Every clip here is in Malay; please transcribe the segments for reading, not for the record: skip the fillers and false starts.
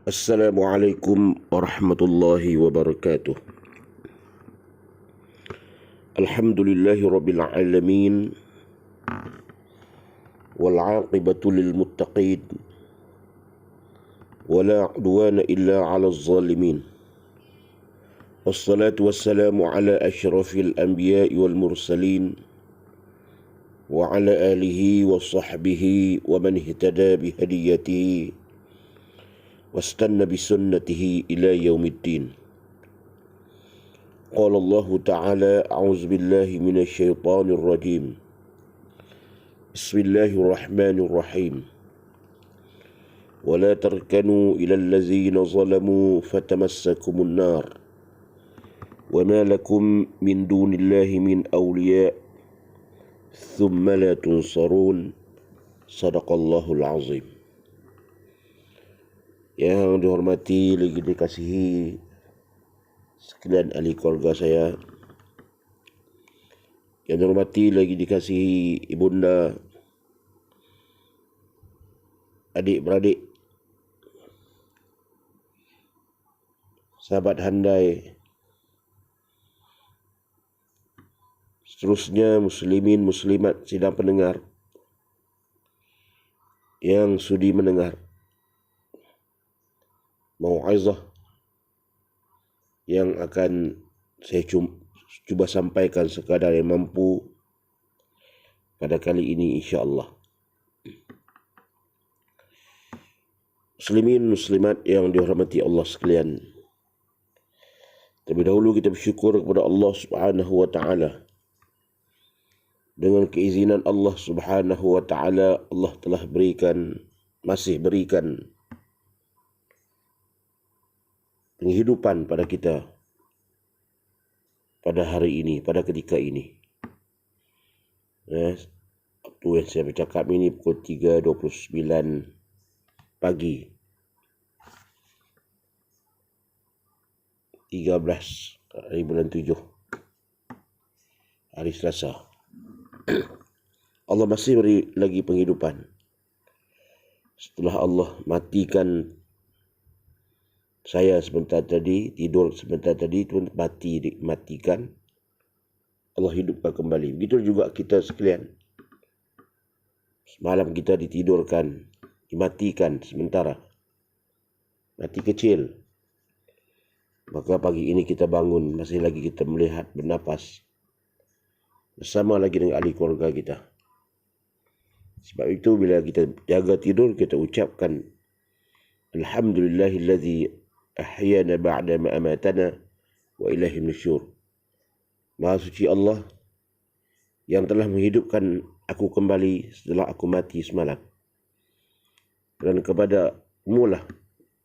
Assalamualaikum warahmatullahi wabarakatuh. Alhamdulillahi rabbil alamin wal aqibatu lil muttaqin wala udwana illa 'alal zalimin. Wassalatu wassalamu ala asyrafil anbiya'i wal mursalin wa ala alihi wa sahbihi wa man ihtada bihadiyatihi واستنى بسنته إلى يوم الدين. قال الله تعالى: أعوذ بالله من الشيطان الرجيم. بسم الله الرحمن الرحيم. ولا تركنوا إلى الذين ظلموا فتمسكم النار وما لكم من دون الله من أولياء ثم لا تنصرون. صدق الله العظيم. Yang dihormati lagi dikasihi sekalian ahli keluarga saya, yang dihormati lagi dikasihi ibunda, adik-beradik, sahabat handai, seterusnya muslimin muslimat sidang pendengar yang sudi mendengar mau'izah yang akan saya cuba sampaikan sekadar yang mampu pada kali ini, insya-Allah. Muslimin muslimat yang dihormati Allah sekalian, terlebih dahulu kita bersyukur kepada Allah Subhanahu wa taala. Dengan keizinan Allah Subhanahu wa taala, Allah telah masih berikan penghidupan pada kita pada hari ini, pada ketika ini. Waktu yang saya bercakap ini pukul 3.29 pagi 13 hari bulan 7 hari Selasa. Allah masih beri lagi penghidupan setelah Allah matikan saya sebentar tadi, tidur sebentar tadi, tuan matikan, Allah hidupkan kembali. Begitu juga kita sekalian. Semalam kita ditidurkan, dimatikan sementara, mati kecil. Maka pagi ini kita bangun, masih lagi kita melihat, bernapas, bersama lagi dengan ahli keluarga kita. Sebab itu bila kita jaga tidur, kita ucapkan Alhamdulillahilladzi ahyana ba'da ma amatana wa ilaihin nusyur. Maha suci Allah yang telah menghidupkan aku kembali setelah aku mati semalam. Dan kepada-Mu lah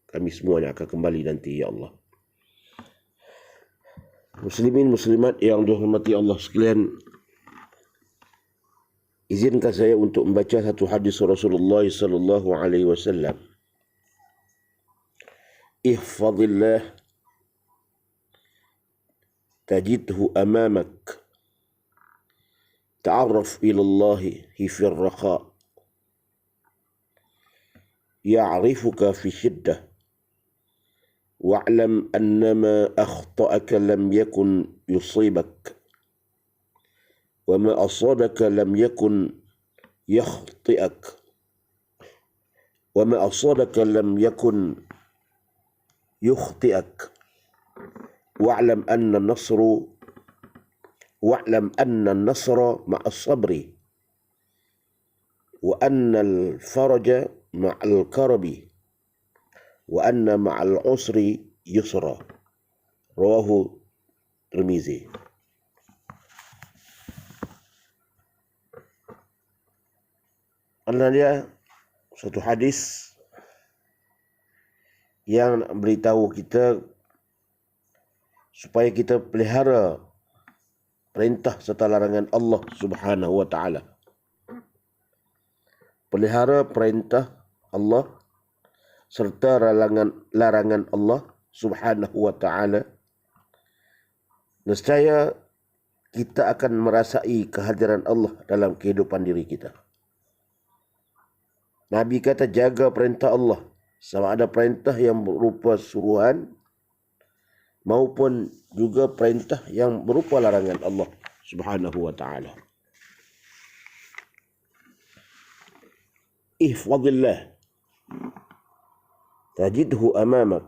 kami semuanya akan kembali nanti, ya Allah. Muslimin muslimat yang dihormati Allah sekalian, izinkan saya untuk membaca satu hadis Rasulullah sallallahu alaihi wasallam. Ihfazillah tajidhu amamak, ta'arraf ilallahi fir raqa, ya'rifuka fi shiddah, wa'lam annama akhta'aka lam yakun yusibak, wa ma asabaka lam yakun yakhti'ak, wa ma asabaka lam yakun يخطئك واعلم أن النصر مع الصبر وأن الفرج مع الكرب وأن مع العسر يسرا. رواه الترمذي. Adalah dia satu hadis yang beritahu kita supaya kita pelihara perintah serta larangan Allah Subhanahu wa taala. Pelihara perintah Allah serta larangan Allah Subhanahu wa taala. Nescaya kita akan merasai kehadiran Allah dalam kehidupan diri kita. Nabi kata, jaga perintah Allah Sama ada perintah yang berupa suruhan maupun juga perintah yang berupa larangan Allah Subhanahu wa taala. Ihfazillah tajidhu amamak.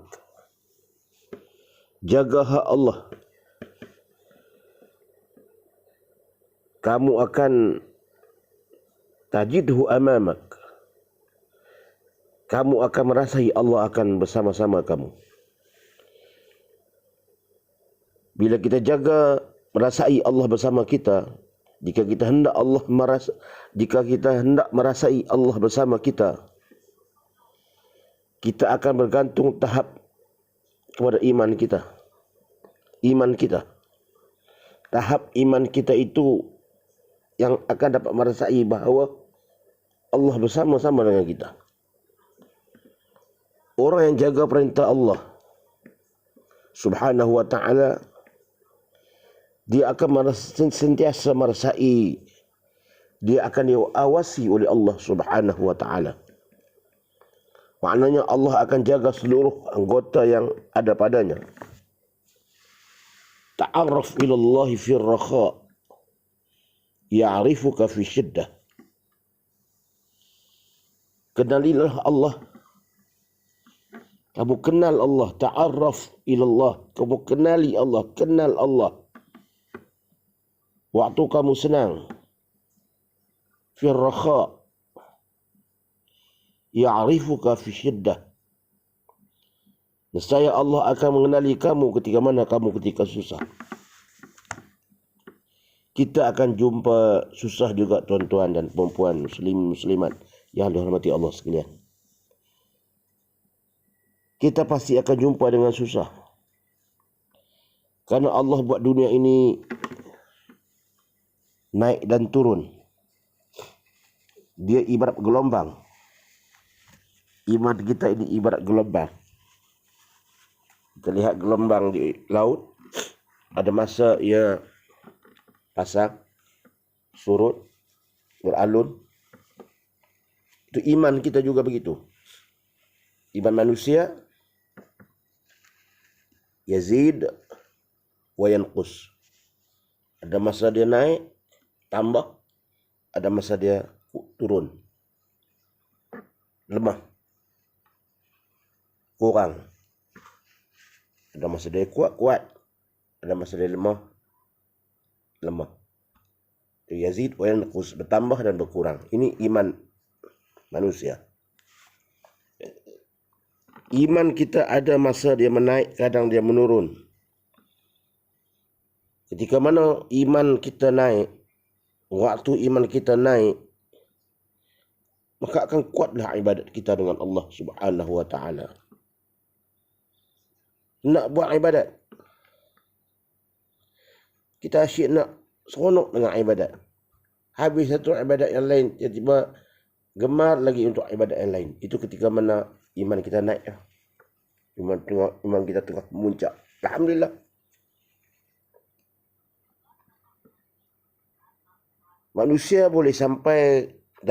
Jaga hak Allah, kamu akan tajidhu amamak. Kamu akan merasai Allah akan bersama-sama kamu. Bila kita jaga merasai Allah bersama kita, jika kita hendak merasai Allah bersama kita, kita akan bergantung tahap kepada iman kita. Iman kita. Tahap iman kita itu yang akan dapat merasai bahawa Allah bersama-sama dengan kita. Orang yang jaga perintah Allah Subhanahu wa ta'ala, dia akan sentiasa merasai, dia akan diawasi oleh Allah Subhanahu wa ta'ala. Maknanya Allah akan jaga seluruh anggota yang ada padanya. Ta'arraf ila Allah fi ar-rakha ya'rifuka fi syiddah. Kenalilah Allah. Kamu kenal Allah. Ta'arraf ila Allah. Kamu kenali Allah. Kenal Allah. Waktu kamu senang. Fi ar-rakha ya'rifuka fi syiddah. Nescaya Allah akan mengenali kamu ketika mana kamu ketika susah. Kita akan jumpa susah juga tuan-tuan dan puan-puan muslimat yang dirahmati Allah sekalian. Kita pasti akan jumpa dengan susah. Karena Allah buat dunia ini naik dan turun. Dia ibarat gelombang. Iman kita ini ibarat gelombang. Kita lihat gelombang di laut. Ada masa ia pasang, surut, beralun. Itu iman kita juga begitu. Iman manusia yazid wa yanqus. Ada masa dia naik, tambah. Ada masa dia turun, lemah, kurang. Ada masa dia kuat. Ada masa dia lemah. Itu yazid wa yanqus, bertambah dan berkurang. Ini iman manusia. Iman kita ada masa dia menaik, kadang dia menurun. Ketika mana iman kita naik, waktu iman kita naik, maka akan kuatlah ibadat kita dengan Allah Subhanahu wa ta'ala. Nak buat ibadat, kita asyik nak seronok dengan ibadat. Habis satu ibadat yang lain, tiba-tiba gemar lagi untuk ibadat yang lain. Itu ketika mana iman kita naik. Iman kita tengah memuncak. Alhamdulillah. Manusia boleh sampai ke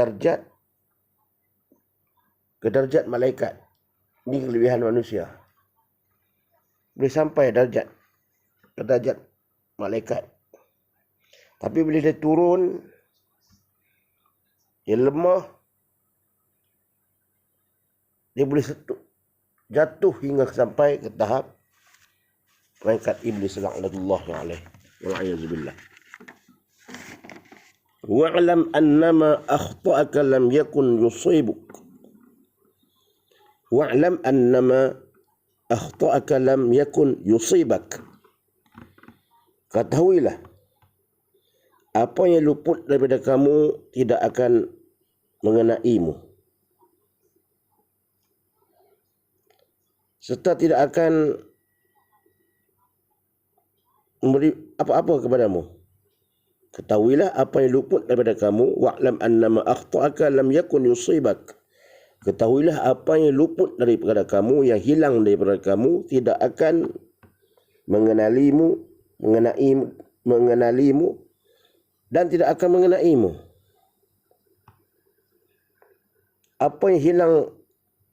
darjat malaikat. Ini kelebihan manusia. Boleh sampai ke darjat malaikat. Tapi bila dia turun, dia lemah, dia boleh jatuh hingga sampai ke tahap peringkat iblis la'natullahi alaih wal'iyadzubillah. Wa'lam annama akhta'aka lam yakun yusibuk. Wa'lam annama akhta'aka lam yakun yusibak. Ketahuilah, apa yang luput daripada kamu tidak akan mengenaimu, serta tidak akan memberi apa-apa kepadamu. Ketahuilah apa yang luput daripada kamu. Wa'lam annama akhta'aka lam yakun yusibak. Ketahuilah apa yang luput daripada kamu, yang hilang daripada kamu, tidak akan mengenalimu dan tidak akan mengenaimu. Apa yang hilang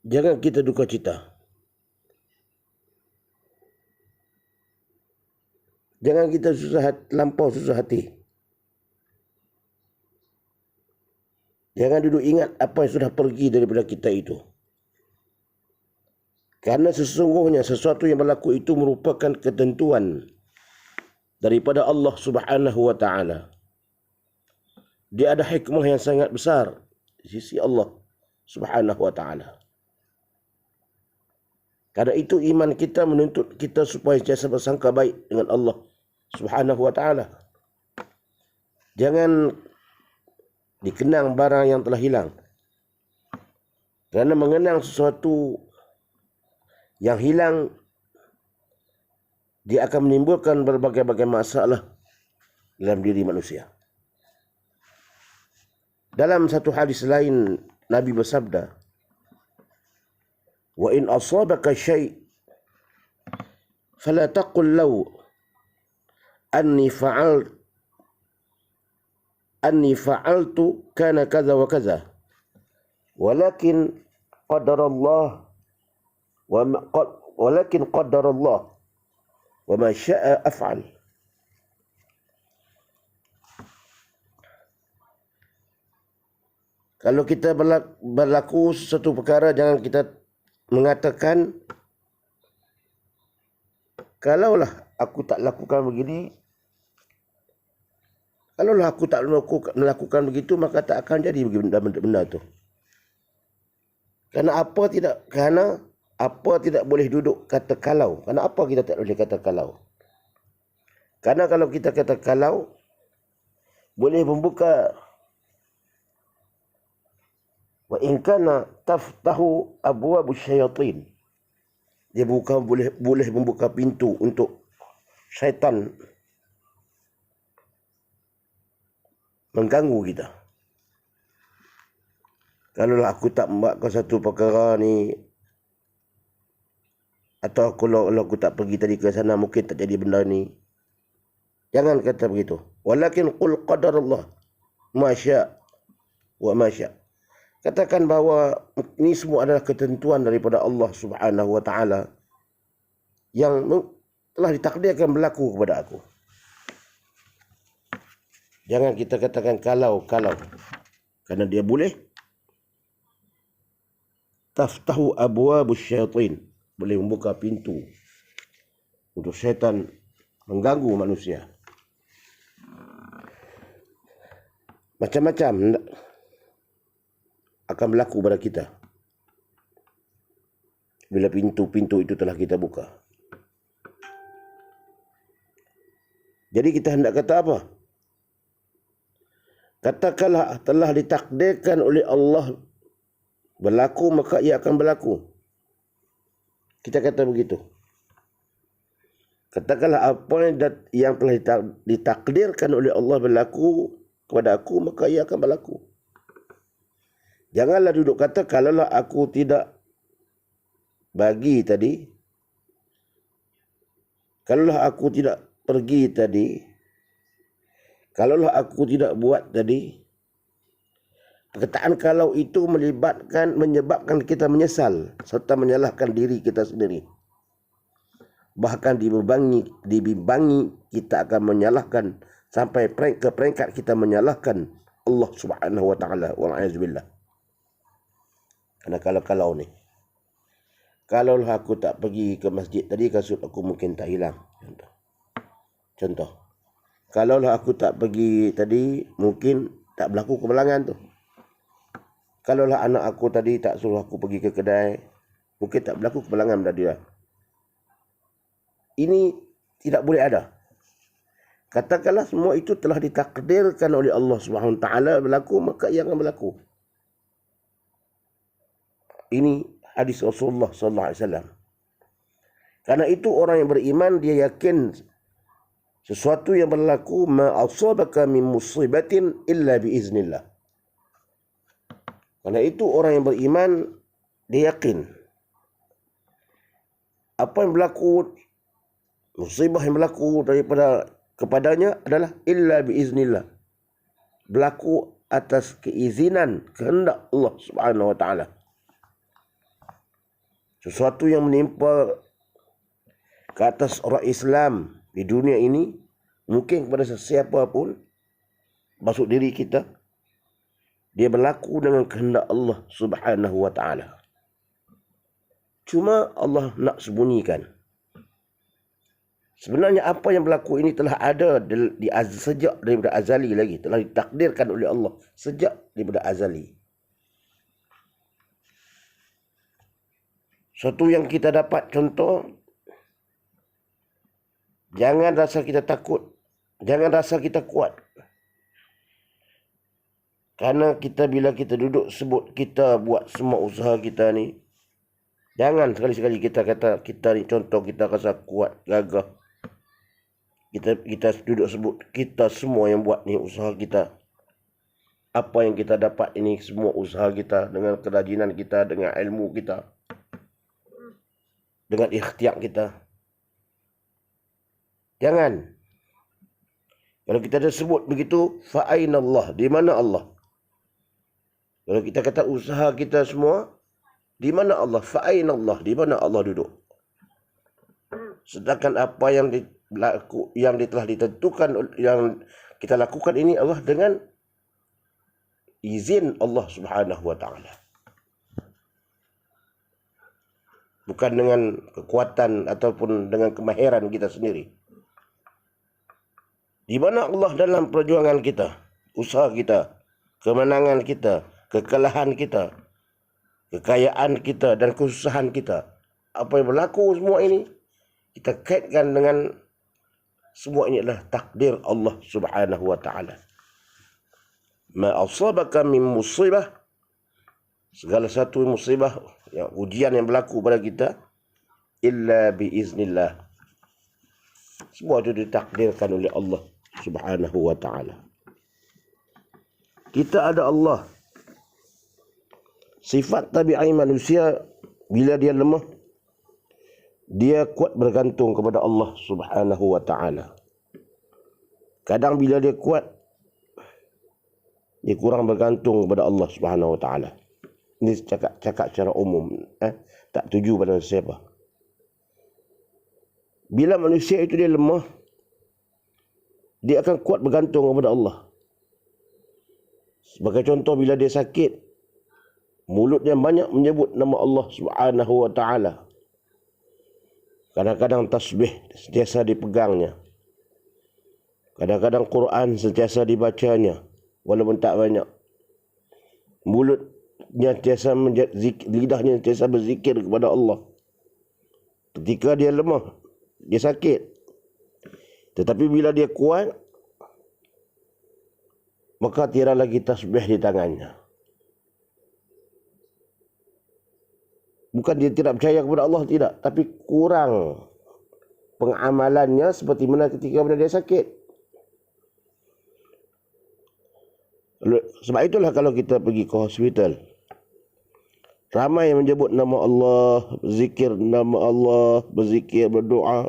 Jangan kita duka cita. Jangan kita lampau susah hati. Jangan duduk ingat apa yang sudah pergi daripada kita itu. Karena sesungguhnya sesuatu yang berlaku itu merupakan ketentuan daripada Allah Subhanahu wa Ta'ala. Dia ada hikmah yang sangat besar di sisi Allah Subhanahu wa Ta'ala. Karena itu iman kita menuntut kita supaya sentiasa bersangka baik dengan Allah Subhanahu wa Ta'ala. Jangan dikenang barang yang telah hilang. Kerana mengenang sesuatu yang hilang, dia akan menimbulkan berbagai-bagai masalah dalam diri manusia. Dalam satu hadis lain, Nabi bersabda, "Wa in asabaka syai' fala taqul law anni fa'altu kana kaza wa kaza, walakin qadarallah wa ma syaa af'al." Kalau kita berlaku sesuatu perkara, jangan kita mengatakan, kalaulah aku tak lakukan begini, kalaulah aku tak melakukan begitu, maka tak akan jadi benda tu. Kerana apa tidak boleh duduk kata kalau. Kerana apa kita tak boleh kata kalau? Kerana kalau kita kata kalau, boleh membuka, wa in kana taftahu abwabus syayatin. Dia boleh membuka pintu untuk syaitan mengganggu kita. Kalaulah aku tak membuatkan satu perkara ni, atau kalau aku tak pergi tadi ke sana, mungkin tak jadi benda ni. Jangan kata begitu. Walakin qul qadarallah ma syaa wa ma syaa. Katakan bahawa ini semua adalah ketentuan daripada Allah Subhanahu wa Ta'ala yang telah ditakdirkan berlaku kepada aku. Jangan kita katakan kalau. Kerana dia boleh taftahu abwabus syaitin, boleh membuka pintu untuk syaitan mengganggu manusia. Macam-macam akan berlaku pada kita bila pintu-pintu itu telah kita buka. Jadi kita hendak kata apa? Katakanlah telah ditakdirkan oleh Allah berlaku, maka ia akan berlaku. Kita kata begitu. Katakanlah apa yang telah ditakdirkan oleh Allah berlaku kepada aku, maka ia akan berlaku. Janganlah duduk kata, kalaulah aku tidak bagi tadi, kalaulah aku tidak pergi tadi, kalaulah aku tidak buat tadi. Perkataan kalau itu menyebabkan kita menyesal serta menyalahkan diri kita sendiri. Bahkan dibimbangi kita akan menyalahkan sampai ke peringkat kita menyalahkan Allah Subhanahu wa Ta'ala. Wa'azubillah. Karena kalau ni, kalaulah aku tak pergi ke masjid tadi, kasut aku mungkin tak hilang. Contoh. Kalaulah aku tak pergi tadi, mungkin tak berlaku kebelangan tu. Kalaulah anak aku tadi tak suruh aku pergi ke kedai, mungkin tak berlaku kebelangan pada dia. Ini tidak boleh ada. Katakanlah semua itu telah ditakdirkan oleh Allah Subhanahu Wa Taala berlaku, maka ia akan berlaku. Ini hadis Rasulullah sallallahu alaihi wasallam. Karena itu orang yang beriman dia yakin sesuatu yang berlaku, ma asabaka min musibatin illa biiznillah. Karena itu orang yang beriman dia yakin apa yang berlaku, musibah yang berlaku kepadanya adalah illa biiznillah, berlaku atas keizinan kehendak Allah Subhanahu wa Ta'ala. Sesuatu yang menimpa ke atas orang Islam di dunia ini, mungkin kepada sesiapa pun, masuk diri kita, dia berlaku dengan kehendak Allah Subhanahu wa ta'ala. Cuma Allah nak sembunyikan. Sebenarnya apa yang berlaku ini telah ada sejak daripada azali lagi. Telah ditakdirkan oleh Allah sejak daripada azali. Suatu yang kita dapat contoh, jangan rasa kita takut, jangan rasa kita kuat. Karena kita bila kita duduk sebut kita buat semua usaha kita ni, jangan sekali-sekali kita kata kita ni contoh kita rasa kuat, gagah. Kita duduk sebut kita semua yang buat ni usaha kita. Apa yang kita dapat ini semua usaha kita dengan kerajinan kita, dengan ilmu kita, dengan ikhtiar kita. Jangan. Kalau kita dah sebut begitu, fa'aina Allah, di mana Allah? Kalau kita kata usaha kita semua, di mana Allah? Fa'aina Allah, di mana Allah duduk? Sedangkan apa yang telah ditentukan, yang kita lakukan ini Allah dengan izin Allah Subhanahu wa ta'ala. Bukan dengan kekuatan ataupun dengan kemahiran kita sendiri. Di mana Allah dalam perjuangan kita, usaha kita, kemenangan kita, kekalahan kita, kekayaan kita dan kesusahan kita. Apa yang berlaku semua ini, kita kaitkan dengan semua ini adalah takdir Allah Subhanahu wa ta'ala. Ma asabaka min musibah, segala satu musibah, ujian yang berlaku pada kita, illa biiznillah, semua itu ditakdirkan oleh Allah Subhanahu wa ta'ala. Kita ada Allah. Sifat tabi'i manusia, bila dia lemah, dia kuat bergantung kepada Allah Subhanahu wa ta'ala. Kadang bila dia kuat, dia kurang bergantung kepada Allah Subhanahu wa ta'ala. Ini cakap secara umum, tak tuju pada siapa. Bila manusia itu dia lemah, dia akan kuat bergantung kepada Allah. Sebagai contoh, bila dia sakit, mulutnya banyak menyebut nama Allah Subhanahu wa ta'ala. Kadang-kadang tasbih sentiasa dipegangnya. Kadang-kadang Quran sentiasa dibacanya, walaupun tak banyak. Mulutnya sentiasa lidahnya sentiasa berzikir kepada Allah. Ketika dia lemah, dia sakit. Tetapi bila dia kuat, maka tiada lagi tasbih di tangannya. Bukan dia tidak percaya kepada Allah, tidak. Tapi kurang pengamalannya seperti mana ketika dia sakit. Sebab itulah kalau kita pergi ke hospital, ramai yang menyebut nama Allah, berzikir nama Allah, berzikir, berdoa.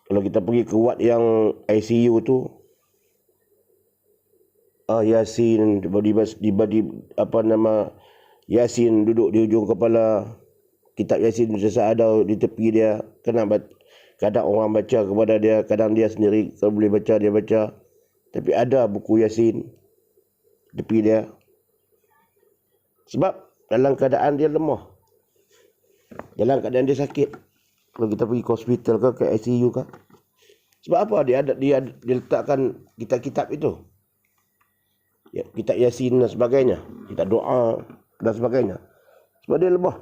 Kalau kita pergi ke ward yang ICU tu, Yasin, Yasin duduk di ujung kepala, kitab Yasin sesa ada di tepi dia. Kadang orang baca kepada dia, kadang dia sendiri kalau boleh baca dia baca. Tapi ada buku Yasin tepi dia. Sebab dalam keadaan dia lemah, dalam keadaan dia sakit. Kalau kita pergi ke hospital ke ICU ke. Sebab apa? Dia letakkan kitab-kitab itu. Ya, kitab Yasin dan sebagainya, kitab doa dan sebagainya. Sebab dia lemah.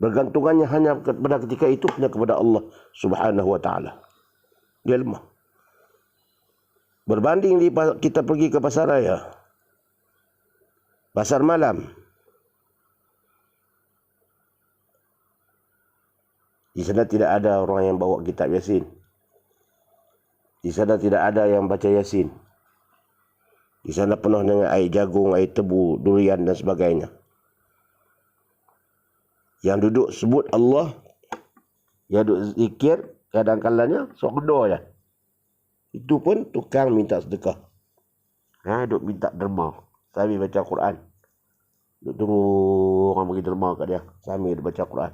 Bergantungannya hanya pada ketika itu hanya kepada Allah Subhanahu wa ta'ala. Dia lemah. Berbanding kita pergi ke pasar raya, pasar malam, di sana tidak ada orang yang bawa kitab Yasin. Di sana tidak ada yang baca Yasin. Di sana penuh dengan air jagung, air tebu, durian dan sebagainya. Yang duduk sebut Allah, yang duduk zikir, kadang-kadangnya sokdo je. Itu pun tukang minta sedekah. Duduk minta derma sambil baca Quran. Duk tunggu orang bagi derma kat dia sambil dia baca Quran.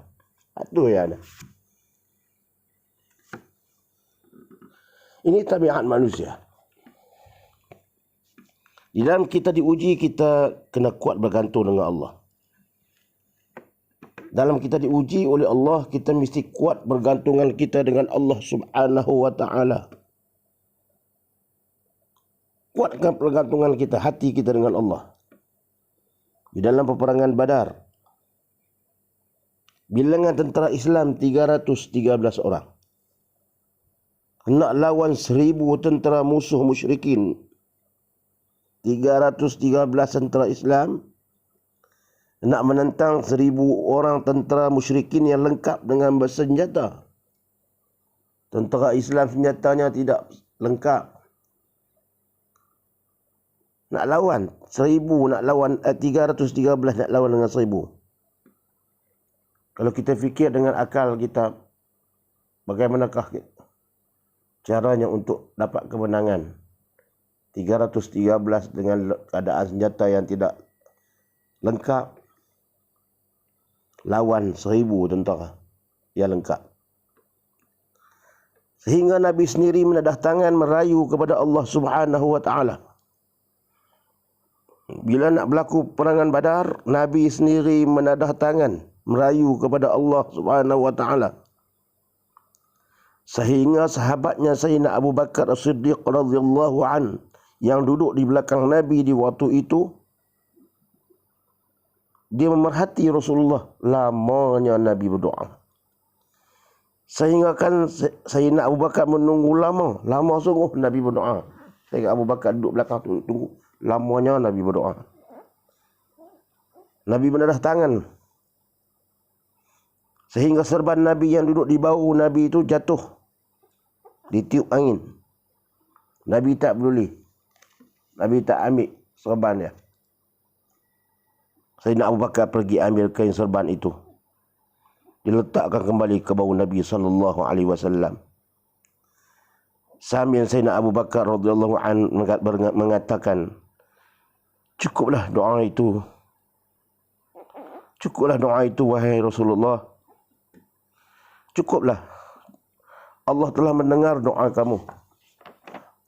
Itu ya. Ini tabiat manusia. Di dalam kita diuji, kita kena kuat bergantung dengan Allah. Dalam kita diuji oleh Allah, kita mesti kuat bergantungan kita dengan Allah Subhanahu wa ta'ala. Kuatkan pergantungan kita, hati kita dengan Allah. Di dalam peperangan Badar, bilangan tentera Islam 313 orang. Nak lawan 1000 tentera musuh musyrikin. 313 tentera Islam nak menentang 1000 orang tentera musyrikin yang lengkap dengan bersenjata. Tentera Islam senjatanya tidak lengkap. Nak lawan 1000, nak lawan 313 nak lawan dengan 1000. Kalau kita fikir dengan akal kita, bagaimanakah caranya untuk dapat kemenangan? 313 dengan keadaan senjata yang tidak lengkap lawan 1000 tentara yang lengkap. Sehingga Nabi sendiri menadah tangan merayu kepada Allah Subhanahu wa ta'ala. Bila nak berlaku perangan Badar, Nabi sendiri menadah tangan merayu kepada Allah Subhanahu wa ta'ala. Sehingga sahabatnya Sayyidina Abu Bakar As-Siddiq radhiyallahu an yang duduk di belakang Nabi di waktu itu, dia memerhati Rasulullah. Lamanya Nabi berdoa. Sehingga kan Sayyidina Abu Bakar menunggu lama sungguh Nabi berdoa. Sayyidina Abu Bakar duduk belakang tu, tunggu. Lamanya Nabi berdoa. Nabi menadah tangan. Sehingga serban Nabi yang duduk di bahu Nabi itu jatuh. Ditiup angin. Nabi tak peduli. Nabi tak ambil serban dia. Sayyidina Abu Bakar pergi ambil kain serban itu. Diletakkan kembali ke bahu Nabi SAW. Sambil Sayyidina Abu Bakar radhiyallahu an mengatakan, cukuplah doa itu. Cukuplah doa itu, wahai Rasulullah. Cukuplah. Allah telah mendengar doa kamu.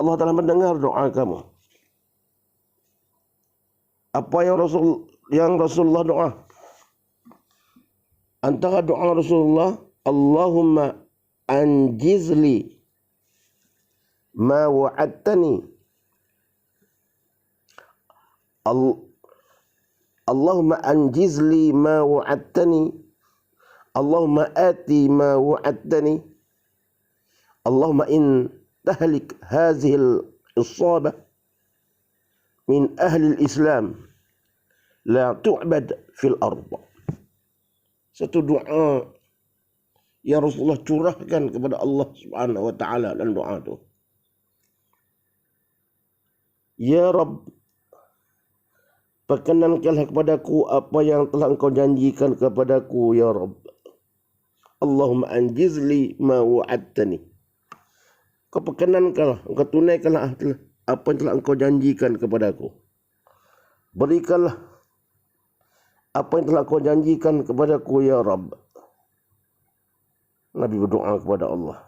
Allah telah mendengar doa kamu. Apa yang Rasulullah doa? Antara doa Rasulullah, Allahumma anjizli ma wa'adtani. Allahumma anjizli ma wa'adtani. Allahumma ati ma wa'adtani. Allahumma in tahlik hazihil isabah min ahli al-Islam la tu'bad fil ard. Satu doa yang Rasulullah curahkan kepada Allah Subhanahu wa ta'ala dalam doa itu. Ya Rabb, perkenankanlah kepadaku apa yang telah engkau janjikan kepadaku, ya Rabb. Allahumma anjizli ma wa'adtani. Kau perkenankanlah, engkau tunaikanlah apa yang telah engkau janjikan kepadaku. Berikanlah apa yang telah engkau janjikan kepadaku, ya Rabb. Nabi berdoa kepada Allah.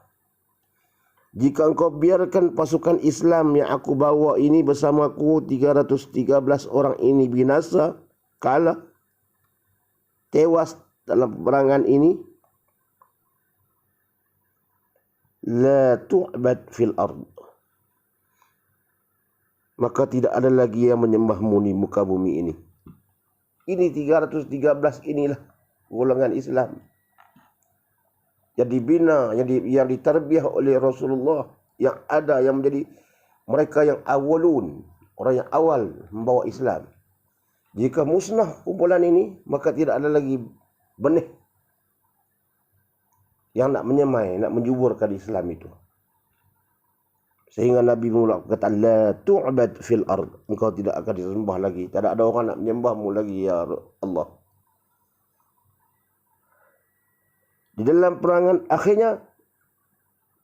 Jika engkau biarkan pasukan Islam yang aku bawa ini bersamaku 313 orang ini binasa, kalah, tewas dalam peperangan ini, la tu'bad fil ard. Maka tidak ada lagi yang menyembahmu di muka bumi ini. Ini 313 inilah golongan Islam yang dibina, yang ditarbiah oleh Rasulullah, yang ada, yang menjadi mereka yang awalun, orang yang awal membawa Islam. Jika musnah kumpulan ini, maka tidak ada lagi benih yang nak menyemai, nak menjuburkan Islam itu. Sehingga Nabi mula kata, la tu'bad fil ard. Engkau tidak akan disembah lagi. Tak ada orang nak menyembahmu lagi, ya Allah. Di dalam perangan akhirnya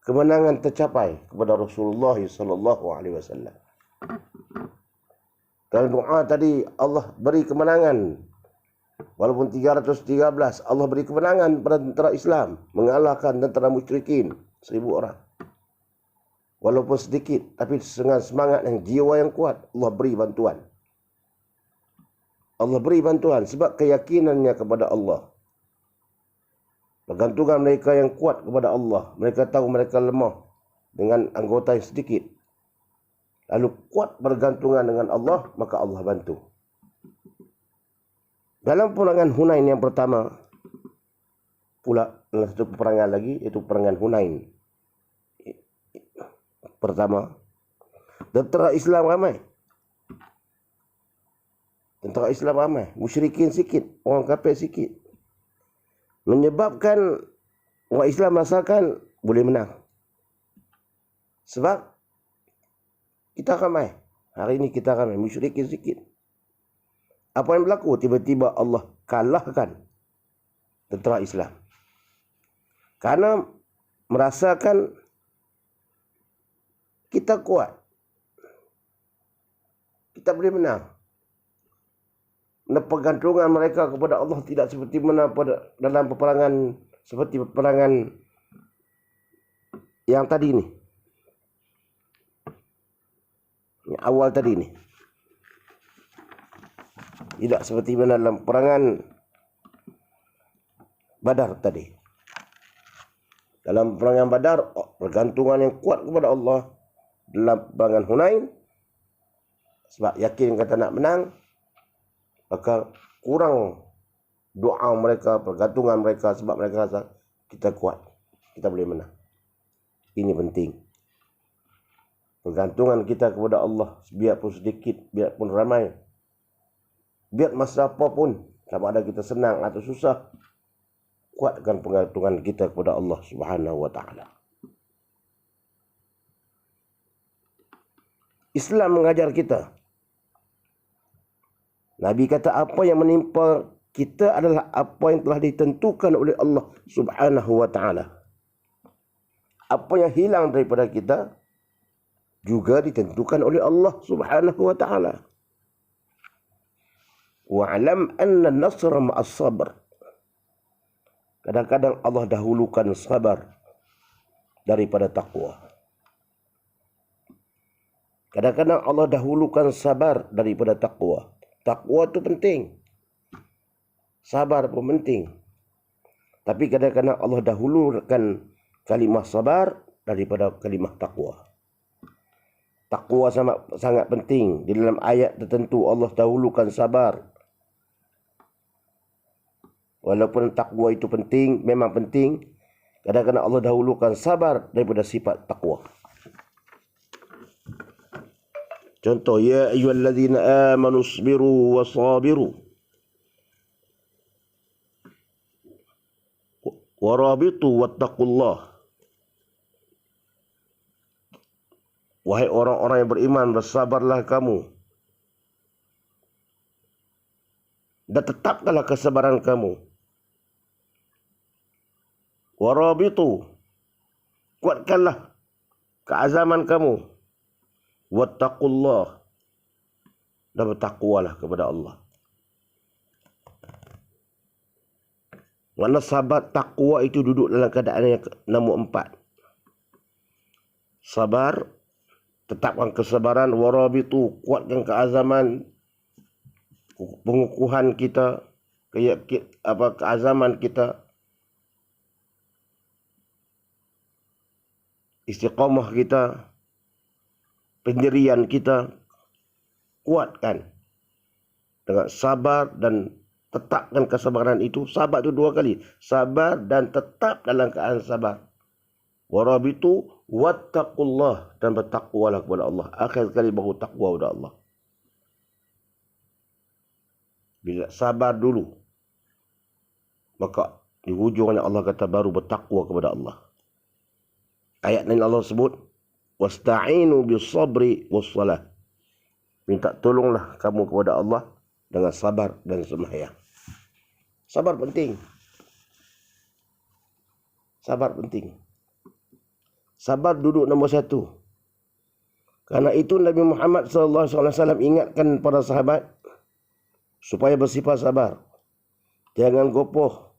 kemenangan tercapai kepada Rasulullah SAW. Dalam doa tadi Allah beri kemenangan Walaupun 313, Allah beri kemenangan pada tentera Islam, mengalahkan tentera musyrikin 1000 orang. Walaupun sedikit, tapi dengan semangat yang jiwa yang kuat, Allah beri bantuan. Allah beri bantuan sebab keyakinannya kepada Allah. Pergantungan mereka yang kuat kepada Allah. Mereka tahu mereka lemah dengan anggota yang sedikit. Lalu kuat bergantungan dengan Allah, maka Allah bantu. Dalam peperangan Hunain yang pertama, pula dalam satu peperangan lagi, iaitu peperangan Hunain pertama, tentera Islam ramai. Tentera Islam ramai, musyrikin sikit, orang kafir sikit. Menyebabkan orang Islam merasakan boleh menang. Sebab kita ramai. Hari ini kita ramai, musyrikin sikit. Apa yang berlaku? Tiba-tiba Allah kalahkan tentera Islam. Karena merasakan kita kuat. Kita boleh menang. Pergantungan mereka kepada Allah tidak seperti mana pada dalam peperangan seperti peperangan yang tadi ni. Yang awal tadi ni. Tidak seperti mana dalam peperangan Badar tadi. Dalam peperangan Badar, pergantungan yang kuat kepada Allah. Dalam peperangan Hunain, sebab yakin kata nak menang, maka kurang doa mereka, pergantungan mereka, sebab mereka rasa kita kuat, kita boleh menang. Ini penting. Pergantungan kita kepada Allah, biarpun sedikit, biarpun ramai, biar masa apapun, sama ada kita senang atau susah, kuatkan pergantungan kita kepada Allah Subhanahu wa ta'ala. Islam mengajar kita. Nabi kata apa yang menimpa kita adalah apa yang telah ditentukan oleh Allah Subhanahu wa ta'ala. Apa yang hilang daripada kita juga ditentukan oleh Allah Subhanahu wa ta'ala. Wa'alam anna nasra ma'as sabr. Kadang-kadang Allah dahulukan sabar daripada taqwa. Kadang-kadang Allah dahulukan sabar daripada taqwa. Taqwa itu penting. Sabar pun penting. Tapi kadang-kadang Allah dahulukan kalimah sabar daripada kalimah taqwa. Taqwa sangat penting. Di dalam ayat tertentu Allah dahulukan sabar. Walaupun taqwa itu penting, memang penting, kadang-kadang Allah dahulukan sabar daripada sifat taqwa. Contoh, ya ayyuhallazina amanu isbiru wasabiru warabitu wattaqullah. Wahai orang-orang yang beriman, bersabarlah kamu dan tetapkanlah kesabaran kamu. Warabitu, kuatkanlah keazaman kamu. Wattaqullah, dan bertakwalah kepada Allah. Mana sabar takwa itu duduk dalam keadaan yang nombor 4. Sabar, tetapkan kesabaran. Warabitu, kuatkan keazaman, pengukuhan kita, keazaman kita, istiqamah kita, pendirian kita, kuatkan dengan sabar dan tetapkan kesabaran itu. Sabar itu 2 kali. Sabar dan tetap dalam keadaan sabar. Warabitu wattaqullah, dan bertakwalah kepada Allah. Akhir sekali baru takwa kepada Allah. Bila sabar dulu, maka di hujungnya Allah kata baru bertakwa kepada Allah. Ayat lain Allah sebut, wasta'inu bis-sabri was-salah. Minta tolonglah kamu kepada Allah dengan sabar dan sembahyang. Sabar penting. Sabar penting. Sabar duduk nombor 1. Karena itu Nabi Muhammad SAW ingatkan para sahabat supaya bersifat sabar. Jangan gopoh,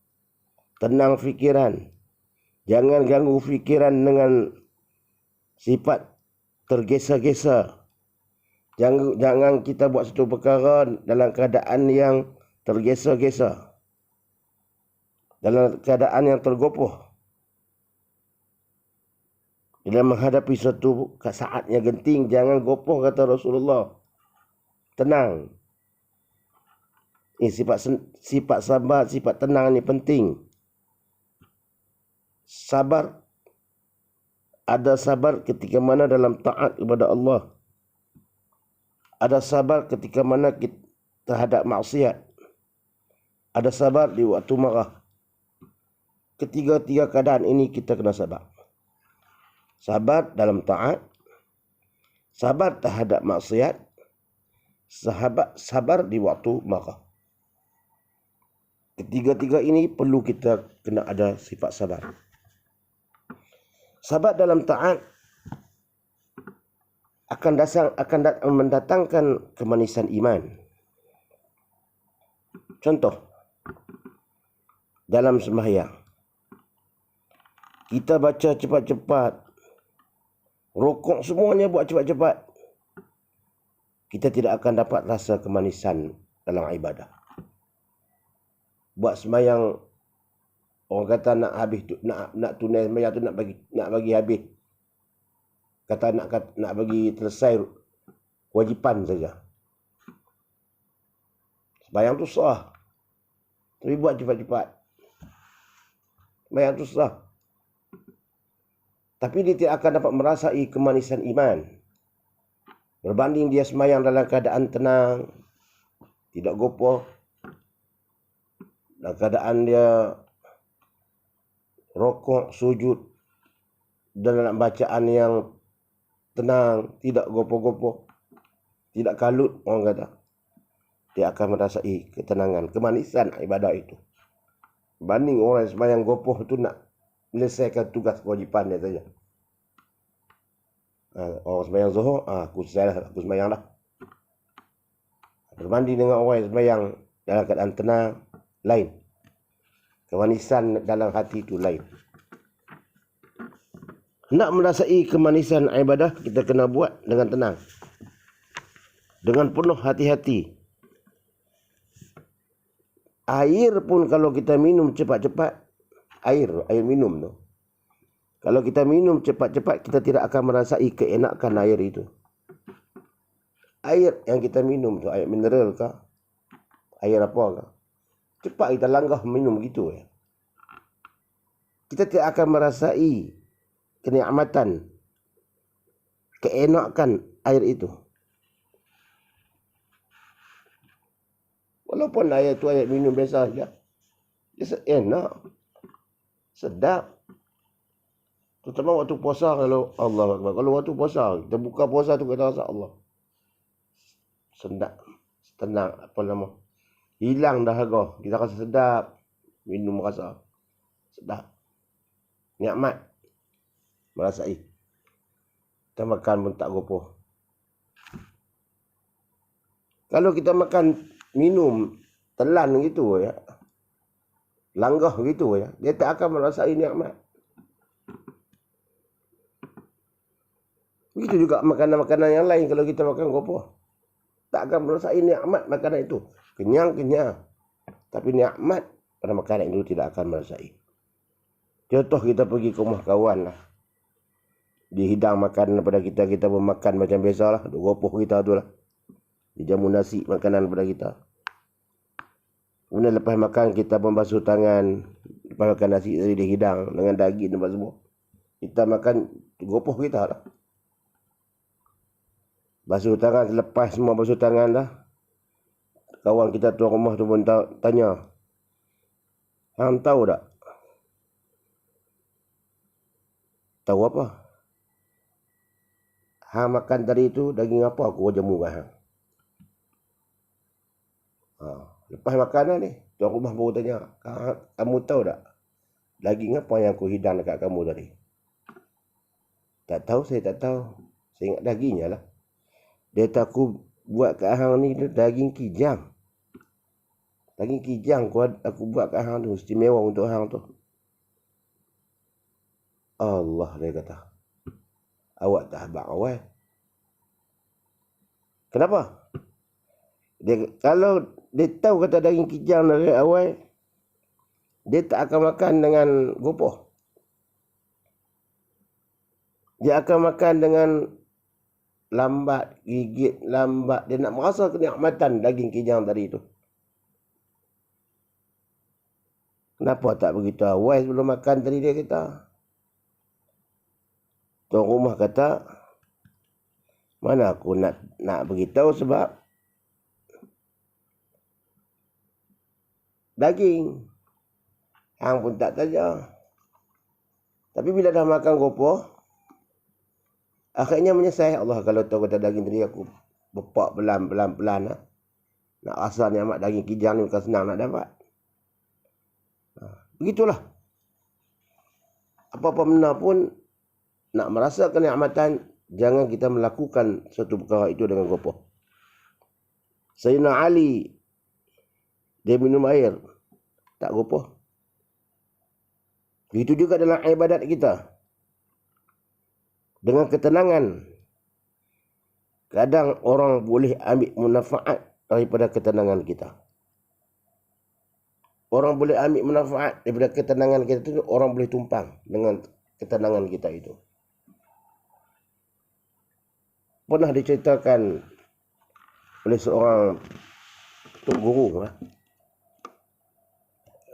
tenang fikiran. Jangan ganggu fikiran dengan sifat tergesa-gesa. Jangan kita buat satu perkara dalam keadaan yang tergesa-gesa, dalam keadaan yang tergopoh. Dalam menghadapi suatu saat yang genting, jangan gopoh, kata Rasulullah. Tenang. Ini sifat sabar, sifat tenang ini penting. Sabar. Ada sabar ketika mana dalam taat kepada Allah. Ada sabar ketika mana kita terhadap maksiat. Ada sabar di waktu marah. Ketiga-tiga keadaan ini kita kena sabar. Sabar dalam taat, sabar terhadap maksiat, sabar di waktu marah. Ketiga-tiga ini perlu kita kena ada sifat sabar. Sabar dalam taat akan mendatangkan kemanisan iman. Contoh, dalam sembahyang, kita baca cepat-cepat, rukuk semuanya buat cepat-cepat, kita tidak akan dapat rasa kemanisan dalam ibadah. Buat sembahyang, orang kata nak habis, nak tunai sembahyang tu, nak bagi habis, kata nak bagi selesai kewajipan saja. Sembahyang tu sah, tapi buat cepat-cepat. Sembahyang tu sah, tapi dia tidak akan dapat merasai kemanisan iman. Berbanding dia sembahyang dalam keadaan tenang, tidak gopoh, dalam keadaan dia rokok, sujud dalam bacaan yang tenang, tidak gopoh-gopoh, tidak kalut, orang kata, dia akan merasai ketenangan, kemanisan ibadah itu. Berbanding orang yang sembahyang gopoh itu nak menyelesaikan tugas kewajipan dia saja. Orang sembahyang zuhur, aku sembahyang dah. Berbanding dengan orang yang sembahyang dalam keadaan tenang, lain. Kemanisan dalam hati itu lain. Nak merasai kemanisan ibadah, kita kena buat dengan tenang, dengan penuh hati-hati. Air pun kalau kita minum cepat-cepat, air minum tu, kalau kita minum cepat-cepat, kita tidak akan merasai keenakan air itu. Air yang kita minum tu, air mineral ke, air apa ke, cepat kita langgah minum gitu ya. Kita tidak akan merasai kenikmatan, keenakan air itu. Walaupun air itu air minum biasa saja, dia enak, sedap. Terutama waktu puasa, kalau Allah Akbar. Kalau waktu puasa, kita buka puasa tu kita rasa Allah. Sedap, tenang, apa nama, hilang dahaga, kita rasa sedap, minum rasa sedap, nikmat, merasai. Kita makan pun tak gopoh. Kalau kita makan, minum, telan gitu ya, langgah gitu ya, dia tak akan merasai nikmat. Begitu juga makanan-makanan yang lain, kalau kita makan gopoh, tak akan merasai nikmat makanan itu. Kenyang, tapi nikmat pada makanan itu tidak akan merasai. Contoh, kita pergi ke rumah kawan lah, dihidang makanan pada kita, kita pun makan macam biasa lah, gopoh kita tu lah, dijamu nasi makanan pada kita. Kemudian lepas makan, kita membasuh tangan, lepas makan nasi tadi dihidang dengan daging dan semua, kita makan gopoh kita lah. Basuh tangan, selepas semua basuh tangan dah, kawan kita tuan rumah tu pun tanya, hang tahu tak? Tahu apa? Hang makan tadi tu daging apa aku jamu kat hang? Lepas makanan ni, tuan rumah baru tanya, kamu tahu tak daging apa yang aku hidang dekat kamu tadi? Tak tahu, saya tak tahu. Saya ingat dagingnya lah. Dia kata, aku buat kat hang ni daging kijang. Daging kijang aku buat kat hang tu, istimewa untuk hang tu. Allah, dia kata. Awak tak habaq awal. Kenapa? Kalau dia tahu kata daging kijang dari awal, dia tak akan makan dengan gopoh. Dia akan makan dengan lambat, gigit lambat. Dia nak merasa kenikmatan daging kijang tadi tu. Kenapa tak begitu awal sebelum makan tadi, dia kata. Tuan rumah kata, mana aku nak beritahu sebab daging. Hang pun tak tanya. Tapi bila dah makan gopoh, akhirnya menyesal. Allah, kalau tahu kata daging tadi aku bepak pelan-pelan. Nak rasa nikmat daging kijang ni bukan senang nak dapat. Begitulah. Apa-apa benda pun nak merasa kenikmatan, jangan kita melakukan satu perkara itu dengan gopoh. Sayyidina Ali, dia minum air, tak gopoh. Begitu juga dalam ibadat kita. Dengan ketenangan. Kadang orang boleh ambil manfaat daripada ketenangan kita. Orang boleh ambil manfaat daripada ketenangan kita itu, orang boleh tumpang dengan ketenangan kita itu. Pernah diceritakan oleh seorang tok guru,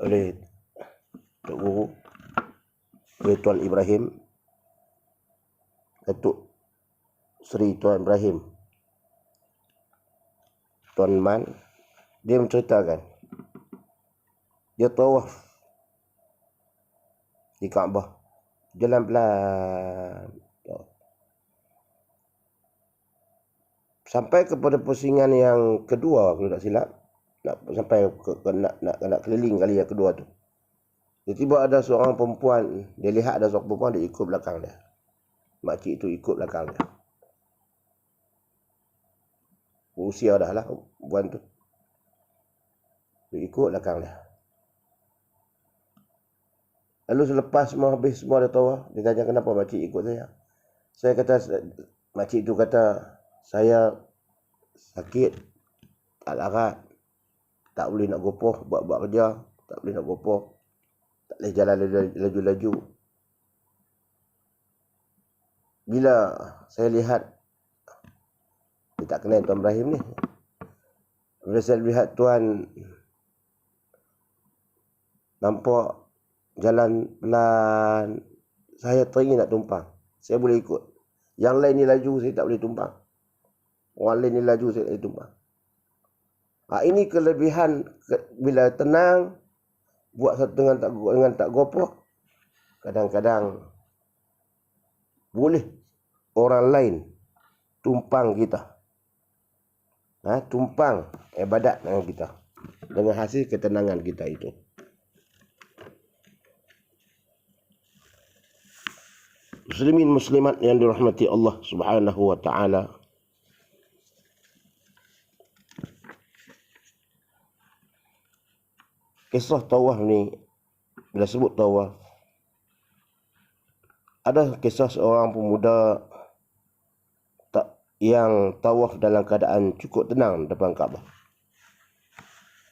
oleh tok guru, oleh Tuan Ibrahim, Datuk Seri Tuan Ibrahim, Tuan Man. Dia menceritakan, dia tawaf di Kaabah, jalan pelan, sampai kepada pusingan yang kedua, kalau tak silap, nak sampai nak keliling kali yang kedua tu. Tiba-tiba ada seorang perempuan, dia lihat ada seorang perempuan, dia ikut belakang dia. Makcik itu ikut belakang dia. Usia dah lah perempuan tu. Dia ikut belakang dia. Lalu selepas semua habis semua dia tawaf, dia tanya, kenapa makcik ikut saya? Saya kata, makcik itu kata, saya sakit, tak larat, tak boleh nak gopoh, buat kerja, tak boleh nak gopoh, tak boleh jalan laju-laju. Bila saya lihat, dia tak kenal Tuan Ibrahim ni. Bila saya lihat Tuan nampak jalan pelan, saya teringin nak tumpang. Saya boleh ikut. Yang lain ni laju, saya tak boleh tumpang. Orang lain ni laju, saya tak boleh tumpang. Ini kelebihan bila tenang, buat satu dengan tak gopoh. Kadang-kadang boleh orang lain tumpang kita. Tumpang ibadat dengan kita. Dengan hasil ketenangan kita itu. Muslimin muslimat yang dirahmati Allah Subhanahu wa taala. Kisah tawaf ni, bila sebut tawaf, ada kisah seorang pemuda yang tawaf dalam keadaan cukup tenang depan Kaabah.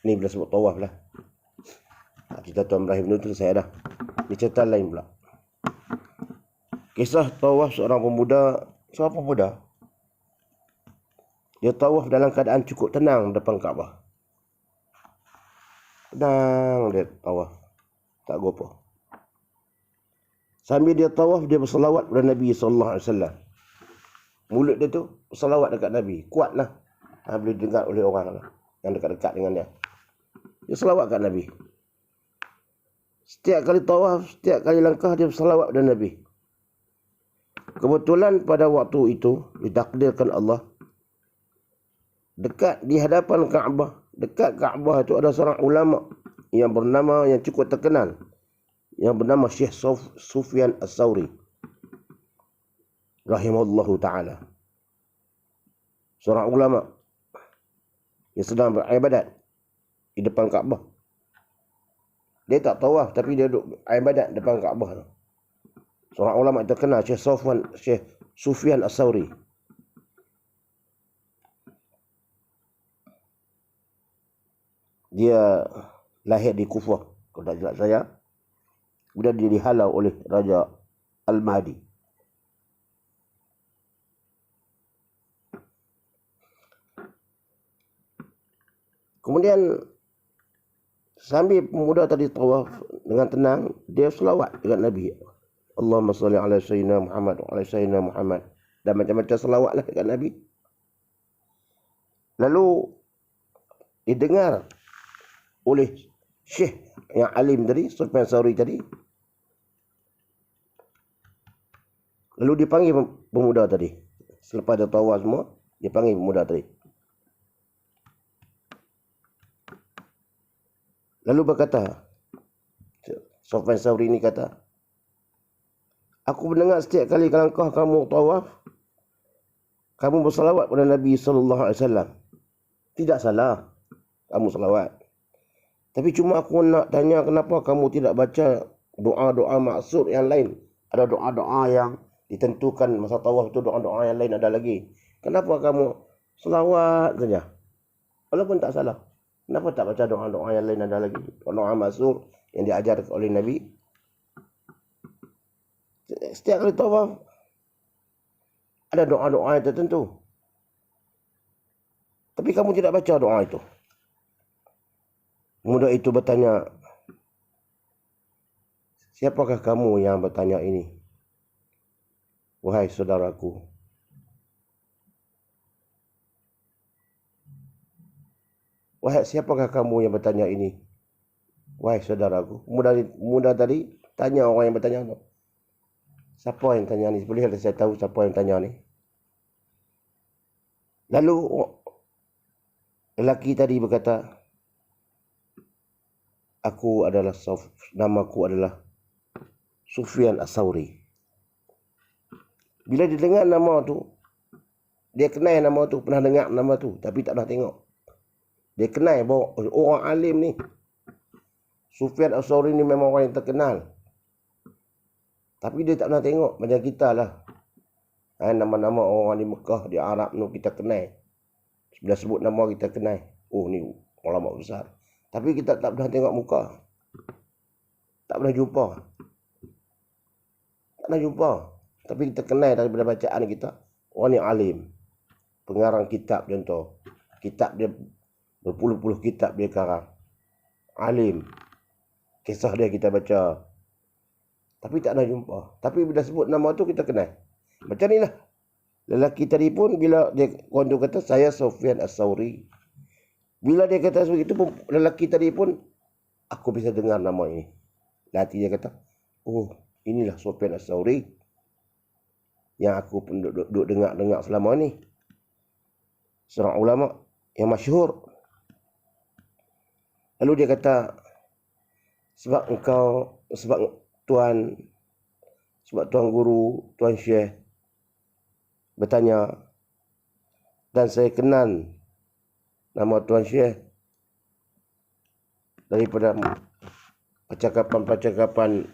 Ni bila sebut tawaf lah. Cerita Tuan Ibrahim itu saya dah. Ini cerita lain pula. Kisah tawaf seorang pemuda. Dia tawaf dalam keadaan cukup tenang depan Kaabah. Tenang dia tawaf, tak gopoh. Sambil dia tawaf, dia berselawat kepada Nabi SAW. Mulut dia tu berselawat dekat Nabi. Kuatlah. Boleh dengar oleh orang yang dekat-dekat dengan dia. Dia selawat kat Nabi. Setiap kali tawaf, setiap kali langkah, dia berselawat kepada Nabi. Kebetulan pada waktu itu ditakdirkan Allah, dekat di hadapan Kaabah, dekat Kaabah itu ada seorang ulama yang cukup terkenal, yang bernama Syekh Sufyan As-Sauri rahimahullahu ta'ala. Seorang ulama yang sedang beribadat. di depan Kaabah. Dia tak tawaf tapi dia duduk ibadat depan Kaabah. Seorang ulama terkenal, Syekh Sufyan As-Sauri. Dia lahir di Kufah, kalau tak silap saya. Kemudian dia dihalau oleh Raja Al-Mahdi. Kemudian sambil pemuda tadi tawaf dengan tenang, dia selawat dekat Nabi. Allahumma salli ala sayyidina Muhammad wa ala sayyidina Muhammad. Dan macam-macam selawatlah dekat Nabi. Lalu didengar oleh Syekh yang alim tadi, Sufyan Sauri tadi. Lalu dipanggil pemuda tadi. Selepas dia tawaf semua, dipanggil pemuda tadi. Lalu berkata, Sufyan Sauri ini kata, aku mendengar setiap kali kalau kamu tawaf, kamu bersalawat pada Nabi SAW. Tidak salah kamu salawat. Tapi cuma aku nak tanya, kenapa kamu tidak baca doa-doa maksud yang lain? Ada doa-doa yang ditentukan masa tawaf itu, doa-doa yang lain ada lagi. Kenapa kamu salawat saja? Walaupun tak salah. Kenapa tak baca doa-doa yang lain ada lagi? Doa maksud yang diajar oleh Nabi. Setiap kali tawaf ada doa-doa yang tertentu. Tapi kamu tidak baca doa itu. Pemuda itu bertanya, siapakah kamu yang bertanya ini? Wahai saudaraku. Wahai siapakah kamu yang bertanya ini? Wahai saudaraku. Muda tadi tanya orang yang bertanya tu. Siapa yang tanya ni? Boleh saya tahu siapa yang tanya ni? Lalu lelaki tadi berkata, namaku adalah Sufyan As-Sauri. Bila dia dengar nama tu, dia kenal nama tu, pernah dengar nama tu, tapi tak pernah tengok. Dia kenal bahawa orang alim ni, Sufyan As-Sauri ni memang orang yang terkenal. Tapi dia tak pernah tengok, macam kita lah. Nama-nama orang di Mekah, di Arab tu kita kenal. Bila sebut nama kita kenal. Oh ni ulama besar. Tapi kita tak pernah tengok muka. Tak pernah jumpa. Tak pernah jumpa. Tapi kita kenal daripada bacaan kita. Orang ni alim. Pengarang kitab contoh. Kitab dia berpuluh-puluh kitab dia karang. Alim. Kisah dia kita baca. Tapi tak pernah jumpa. Tapi bila sebut nama tu kita kenal. Macam ni lah. Lelaki tadi pun bila dia orang tu kata saya Sufyan As-Sauri. Bila dia kata begitu, lelaki tadi pun aku bisa dengar nama ini. Hati dia kata, oh inilah Sufyan As-Sauri yang aku pun duduk dengar selama ni. Seorang ulama yang masyhur. Lalu dia kata, sebab tuan guru, tuan syekh bertanya dan saya kenal nama tuan syekh daripada percakapan-percakapan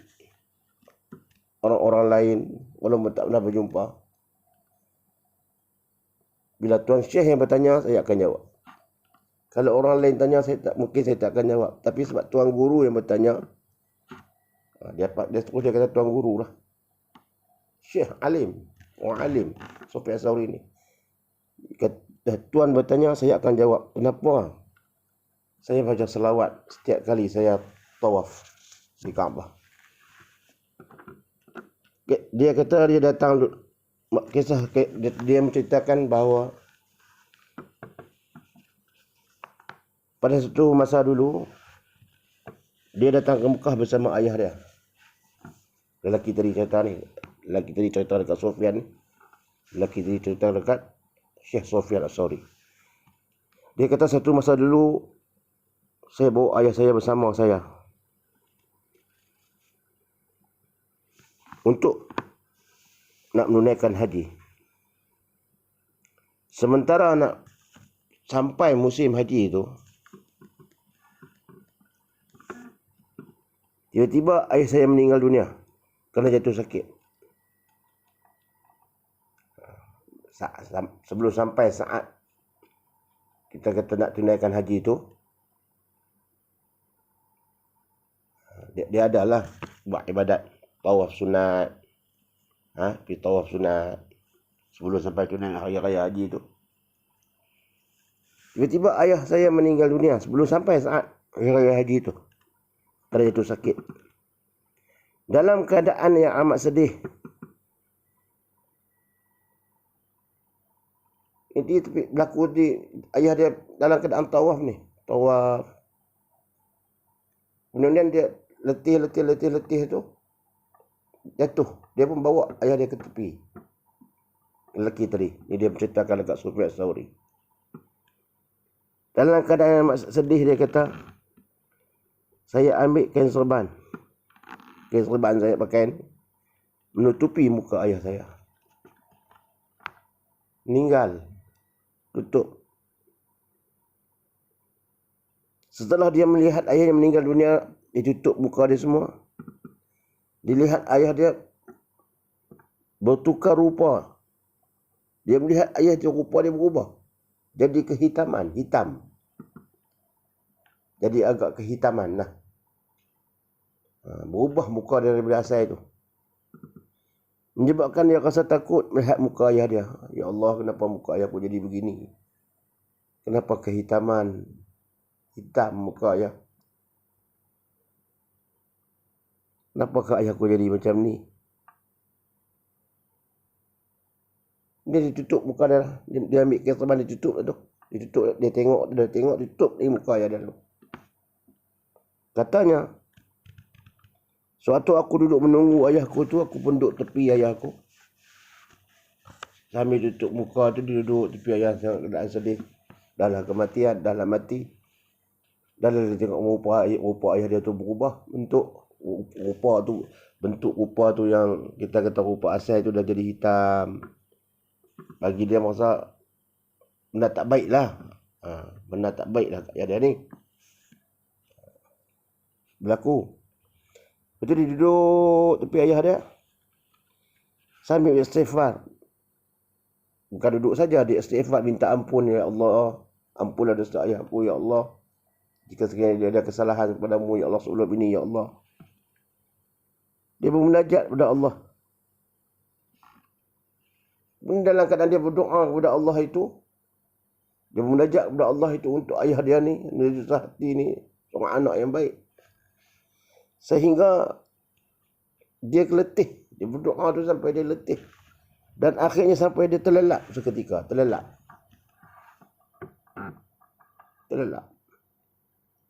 orang-orang lain walaupun tak pernah berjumpa. Bila tuan syekh yang bertanya, saya akan jawab. Kalau orang lain tanya, mungkin saya tak akan jawab. Tapi sebab tuan guru yang bertanya, dia kata tuan guru lah. Syekh alim, orang alim, Sufyan As-Sauri ni. Tuan bertanya, saya akan jawab. Kenapa saya baca selawat setiap kali saya tawaf di Kaabah? Dia kata dia datang, dia menceritakan bahawa pada satu masa dulu dia datang ke Mekah bersama ayah dia. Lelaki tadi cerita ni, lelaki tadi cerita dekat Sufyan ni, lelaki tadi cerita dekat Syekh Sufyan As-Sauri. Dia kata satu masa dulu saya bawa ayah saya bersama saya untuk nak menunaikan haji. Sementara nak sampai musim haji itu, Tiba-tiba ayah saya meninggal dunia kerana jatuh sakit. Sebelum sampai saat kita kata nak tunaikan haji itu, dia adalah buat ibadat tawaf sunat. Pergi tawaf sunat sebelum sampai tunai hari raya haji itu. Tiba-tiba ayah saya meninggal dunia sebelum sampai saat hari raya haji itu kerana jatuh sakit. Dalam keadaan yang amat sedih. Ini berlaku di ayah dia dalam keadaan tawaf ni. Tawaf. Kemudian dia letih tu jatuh. Dia pun bawa ayah dia ke tepi. Lelaki tadi. Ini dia menceritakan dekat Sufyan Tsauri. Dalam keadaan yang amat sedih dia kata, saya ambil kain serban. Kain serban saya pakai menutupi muka ayah saya. Meninggal. Tutup. Setelah dia melihat ayahnya meninggal dunia, dia tutup muka dia semua. Dilihat ayah dia bertukar rupa. Dia melihat ayah dia, rupa dia berubah. Jadi kehitaman, hitam. Jadi agak kehitaman lah. Berubah muka dia daripada asal itu. Menyebabkan dia rasa takut melihat muka ayah dia. Ya Allah, kenapa muka ayahku jadi begini? Kenapa kehitaman? Hitam muka ayah. Kenapa ayahku jadi macam ni? Dia ditutup muka dia. Dia ambil kain serban, dia tutup tu. Dia tengok, tutup ni muka ayah dia tu. Katanya, suatu aku duduk menunggu ayahku tu, aku pun duduk tepi ayahku. Sambil tutup muka tu, dia duduk tepi ayah sangat sedih. Dah lah kematian, dah lah mati. Dah lah dia tengok rupa ayah dia tu berubah. Bentuk rupa tu yang kita kata rupa asal tu dah jadi hitam. Bagi dia masa benda tak baik lah. Benda tak baik lah kat ayah dia ni. Berlaku. Lepas tu dia duduk tepi ayah dia. Sambil istighfar. Bukan duduk saja, dia istighfar minta ampun. Ya Allah, ampunlah dosa ayahku, ya Allah. Jika sekiranya dia ada kesalahan kepadamu, ya Allah, sebelum ini, ya Allah. Dia bermunajat kepada Allah. Dalam keadaan dia berdoa kepada Allah itu, dia bermunajat kepada Allah itu untuk ayah dia ni, susah hati ni, seorang anak yang baik. Sehingga dia letih. Dia berdoa tu sampai dia letih. Dan akhirnya sampai dia terlelap seketika. Terlelap.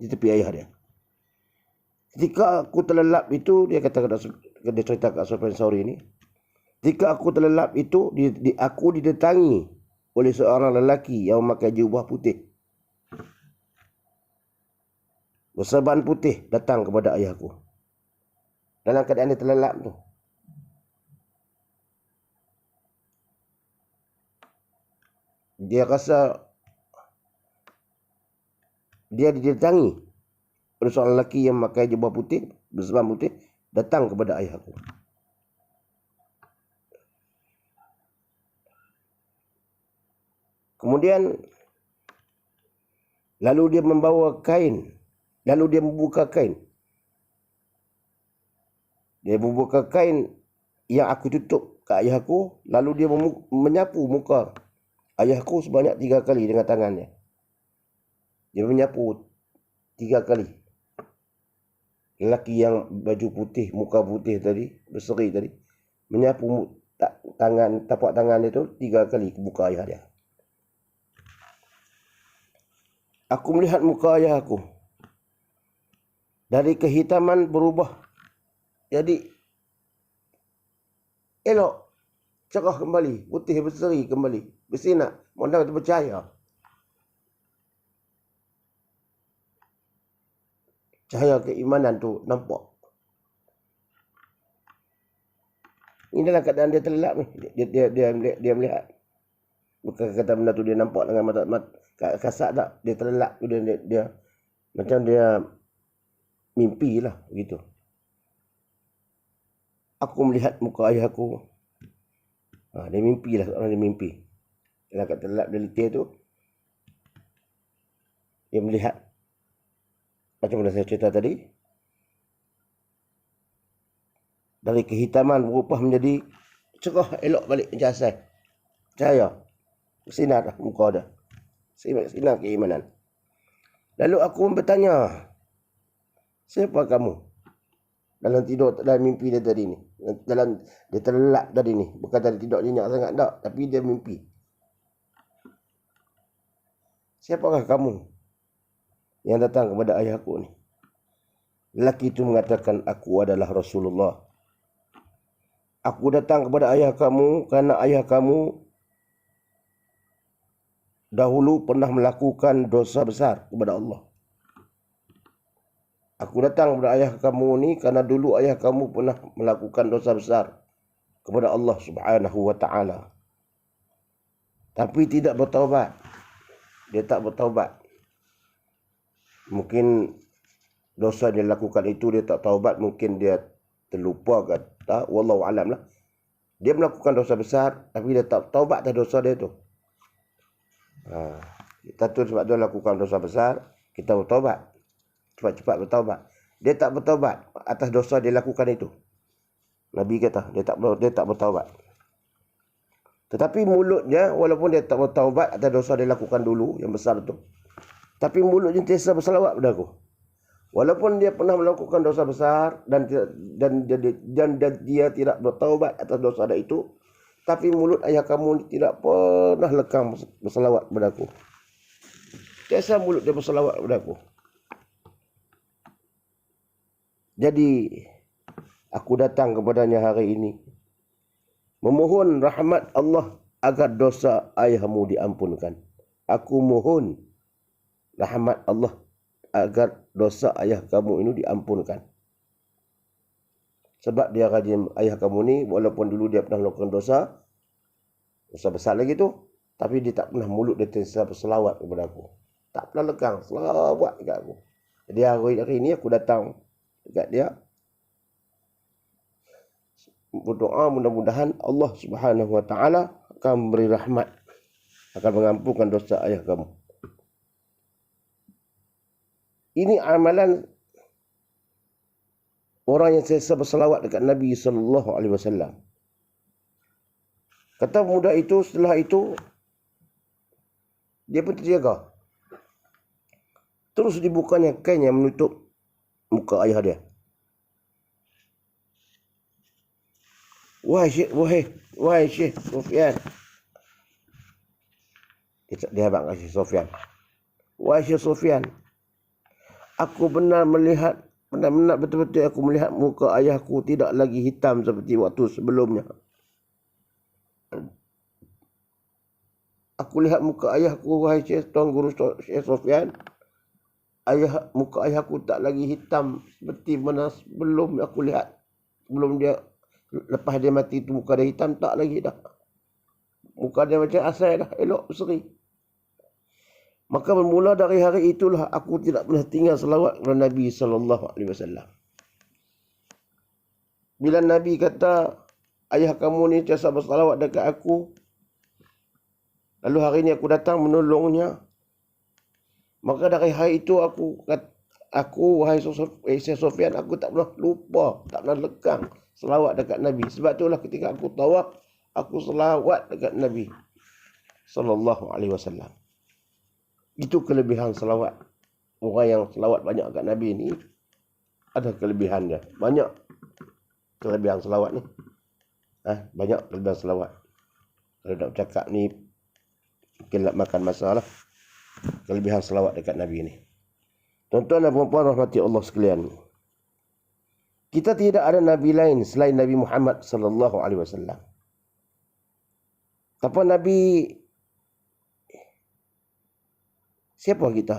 Di tepi ayah dia. Ketika aku terlelap itu, dia cerita kat Sufyan Tsauri ni. Ketika aku terlelap itu, aku didatangi oleh seorang lelaki yang memakai jubah putih. Berserban putih datang kepada ayahku. Dalam keadaan dia terlelap tu. Dia rasa dia didatangi oleh seorang lelaki yang memakai jubah putih, berserban putih, datang kepada ayahku. Kemudian lalu dia membawa kain. Lalu dia membuka kain. Dia membuka kain yang aku tutup ke ayahku. Lalu dia menyapu muka ayahku sebanyak 3 kali dengan tangannya. Dia menyapu 3 kali. Lelaki yang baju putih, muka putih tadi, berseri tadi, menyapu tapak tangan dia tu 3 kali ke muka ayah dia. Aku melihat muka ayah aku. Dari kehitaman berubah jadi elok, cerah kembali, putih berseri kembali, bersinar, mondang terpercaya. Cahaya keimanan tu nampak. Ini dalam keadaan dia terlelap ni. Dia melihat. Bukan kata benda tu dia nampak dengan mata kasar tak. Dia terlelap. Dia macam dia mimpi lah begitu. aku melihat muka ayah aku. Dia mimpi lah, orang dia mimpi. Dalam kata lap delita tu, dia melihat. Macam mana saya cerita tadi, dari kehitaman berubah menjadi cerah, elok balik macam asal. Cahaya. Bersinar muka dia. Sinar keimanan. Lalu aku bertanya, siapa kamu? Dalam tidur, dalam mimpi dia tadi ni. Dia terlelap tadi ni. Bukan tadi tidur nyenyak sangat tak. Tapi dia mimpi. Siapakah kamu yang datang kepada ayah aku ni? Lelaki itu mengatakan, aku adalah Rasulullah. Aku datang kepada ayah kamu kerana ayah kamu dahulu pernah melakukan dosa besar kepada Allah. Aku datang kepada ayah kamu ni kerana dulu ayah kamu pernah melakukan dosa besar kepada Allah Subhanahu wa ta'ala. Tapi tidak bertaubat. Dia tak bertaubat. Mungkin dosa dia lakukan itu dia tak taubat, mungkin dia terlupa ke tak, wallahu alam lah. Dia melakukan dosa besar tapi dia tak taubat atas dosa dia tu. Kita tu sebab dia lakukan dosa besar, kita bertaubat. Cepat-cepat bertaubat. Dia tak bertaubat atas dosa dia lakukan itu. Nabi kata dia tak bertaubat. Tetapi mulutnya, walaupun dia tak bertaubat atas dosa dia lakukan dulu yang besar tu, tapi mulutnya sentiasa berselawat pada aku. Walaupun dia pernah melakukan dosa besar dan dia tidak bertaubat atas dosa dia itu, tapi mulut ayah kamu tidak pernah lekang berselawat kepada aku. Biasa mulut dia berselawat kepada aku. Jadi, aku datang kepadanya hari ini, memohon rahmat Allah agar dosa ayahmu diampunkan. Aku mohon rahmat Allah agar dosa ayah kamu ini diampunkan. Sebab dia rajin, ayah kamu ni walaupun dulu dia pernah melakukan dosa besar lagi tu, tapi dia tak pernah mulut dia berselawat kepada aku. Tak pernah lekang selawat dekat aku. Jadi hari ini aku datang dekat dia, berdoa mudah-mudahan Allah Subhanahu wa ta'ala akan memberi rahmat, akan mengampunkan dosa ayah kamu. Ini amalan orang yang sentiasa berselawat dekat Nabi sallallahu alaihi wasallam. Kata pemuda itu, setelah itu dia pun terjaga. Terus dibukanya kain yang menutup muka ayah dia. Wahai Syekh Sufyan. Dia abang kat Syekh Sufyan. Wahai Syekh Sufyan, aku benar-benar betul-betul aku melihat muka ayahku tidak lagi hitam seperti waktu sebelumnya. Aku lihat muka ayahku, wahai Syekh Tuan Guru Syekh Sufyan. Muka ayahku tak lagi hitam seperti mana sebelum aku lihat. Sebelum dia, lepas dia mati tu muka dia hitam, tak lagi dah. Muka dia macam asal dah, elok, berseri. Maka bermula dari hari itulah aku tidak pernah tinggal selawat kepada Nabi SAW. Bila Nabi kata, ayah kamu ni biasa berselawat dekat aku, lalu hari ini aku datang menolongnya, maka dari hari itu aku wahai Syekh Sufyan, aku tak pernah lupa, tak pernah lekang selawat dekat Nabi. Sebab itulah ketika aku tawaf, aku selawat dekat Nabi SAW. Itu kelebihan selawat. Orang yang selawat banyak kat Nabi ni ada kelebihan dia. Banyak kelebihan selawat ni. Banyak kelebihan selawat. Kalau nak bercakap ni mungkin nak makan masa lah. Kelebihan selawat dekat Nabi ni. Tuan-tuan dan puan-puan rahmati Allah sekalian. Kita tidak ada Nabi lain selain Nabi Muhammad sallallahu alaihi wasallam. Tanpa Nabi, siapa kita?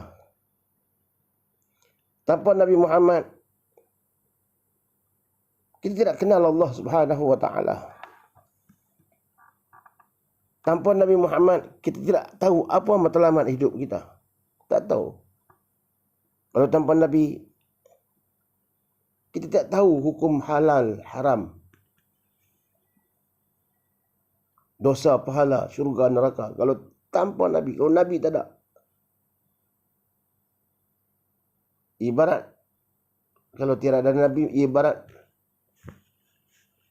Tanpa Nabi Muhammad, kita tidak kenal Allah Subhanahu wa ta'ala. Tanpa Nabi Muhammad, kita tidak tahu apa matlamat hidup kita. Tak tahu. Kalau tanpa Nabi, kita tidak tahu hukum halal, haram. dosa, pahala, syurga, neraka. Kalau tanpa Nabi, kalau Nabi tak ada. Ibarat, kalau tidak ada Nabi, ibarat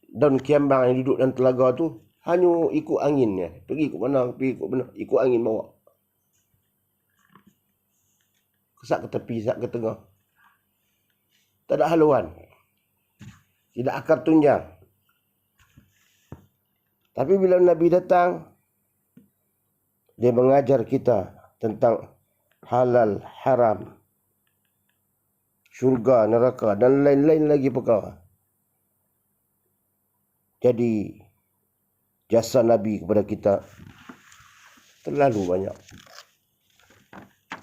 daun kiambang yang duduk dalam telaga tu, hanya ikut anginnya. Pergi ikut mana, ikut angin bawa. Kesak ke tepi, kesak ke tengah. Tak ada haluan. Tidak akar tunjang. Tapi bila Nabi datang, dia mengajar kita tentang halal, haram, syurga, neraka dan lain-lain lagi perkara. Jadi jasa Nabi kepada kita terlalu banyak.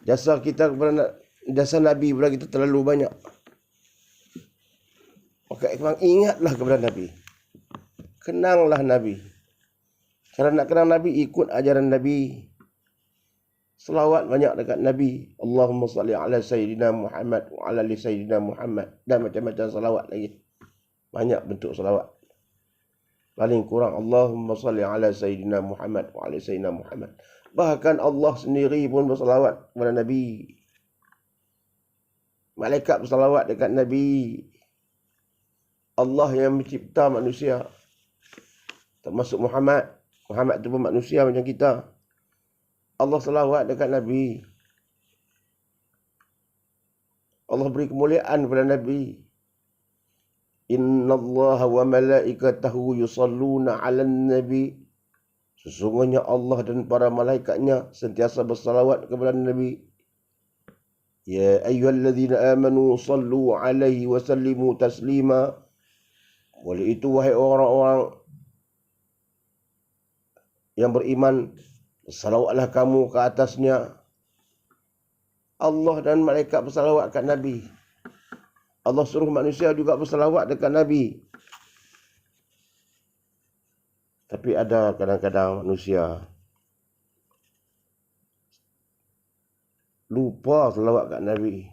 Jasa Nabi kepada kita terlalu banyak. Maka memang ingatlah kepada Nabi. Kenanglah Nabi. Cara nak kenal Nabi, ikut ajaran Nabi. Selawat banyak dekat Nabi. Allahumma salli ala Sayyidina Muhammad wa ala li Sayyidina Muhammad. Dan macam-macam selawat lagi. Banyak bentuk selawat. Paling kurang Allahumma salli ala Sayyidina Muhammad wa ala Sayyidina Muhammad. Bahkan Allah sendiri pun berselawat kepada Nabi. Malaikat berselawat dekat Nabi. Allah yang mencipta manusia, termasuk Muhammad. Muhammad itu pun manusia macam kita. Allah selawat dekat Nabi. Allah beri kemuliaan kepada Nabi. Inna Allah wa malaikatahu yusalluna ala Nabi. Sesungguhnya Allah dan para malaikatnya sentiasa bersalawat kepada Nabi. Ya ayyuhalladzina amanu sallu alaihi wa sallimu taslima. Oleh itu wahai orang-orang yang beriman, bersalawatlah kamu ke atasnya. Allah dan malaikat bersalawat kat Nabi. Allah suruh manusia juga bersalawat dekat Nabi. Tapi ada kadang-kadang manusia lupa selawat kat Nabi.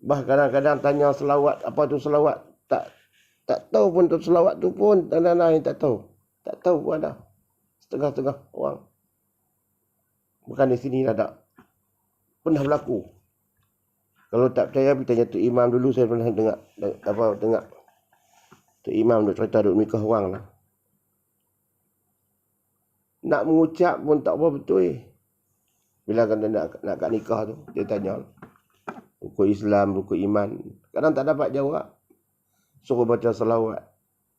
Bah kadang-kadang tanya selawat, apa tu selawat? Tak tahu pun tu selawat tu pun, tanah-tanah yang tak tahu. Tak tahu pun ada. Setengah-setengah orang. Bukan di sini ada. Pernah berlaku. Kalau tak percaya, pergi tanya Tok Imam dulu. Saya pernah dengar. Tok Imam duk cerita duk nikah orang lah. Nak mengucap pun tak apa betul. Bila kena nak kat nikah tu, dia tanya. Rukun Islam, rukun iman. Kadang tak dapat jawab. Suruh baca selawat.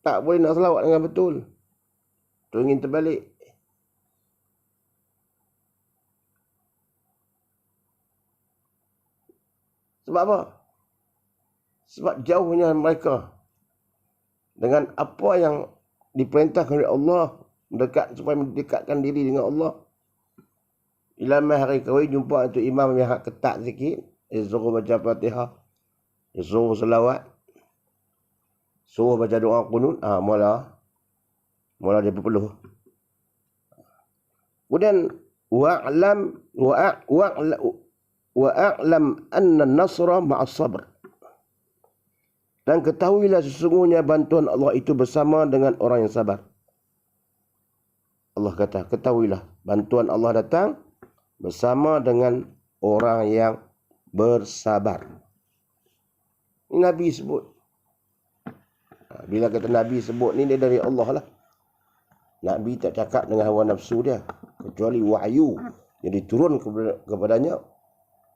Tak boleh nak selawat dengan betul. Tu ingin terbalik. Sebab apa? Sebab jauhnya mereka dengan apa yang diperintahkan oleh Allah, supaya mendekatkan diri dengan Allah. Ilmu hari kahwin jumpa itu imam yang ketat sikit, dia suruh baca Fatihah, dia suruh selawat, suruh baca doa qunut, mula dia berpeluh. Kemudian wa'lam anna nasra ma'as sabr. Dan ketahuilah sesungguhnya bantuan Allah itu bersama dengan orang yang sabar. Allah kata, ketahuilah bantuan Allah datang bersama dengan orang yang bersabar. Ini Nabi sebut. Bila kata Nabi sebut ni, dia dari Allah lah. Nabi tak cakap dengan hawa nafsu dia. Kecuali wahyu yang diturun kepadanya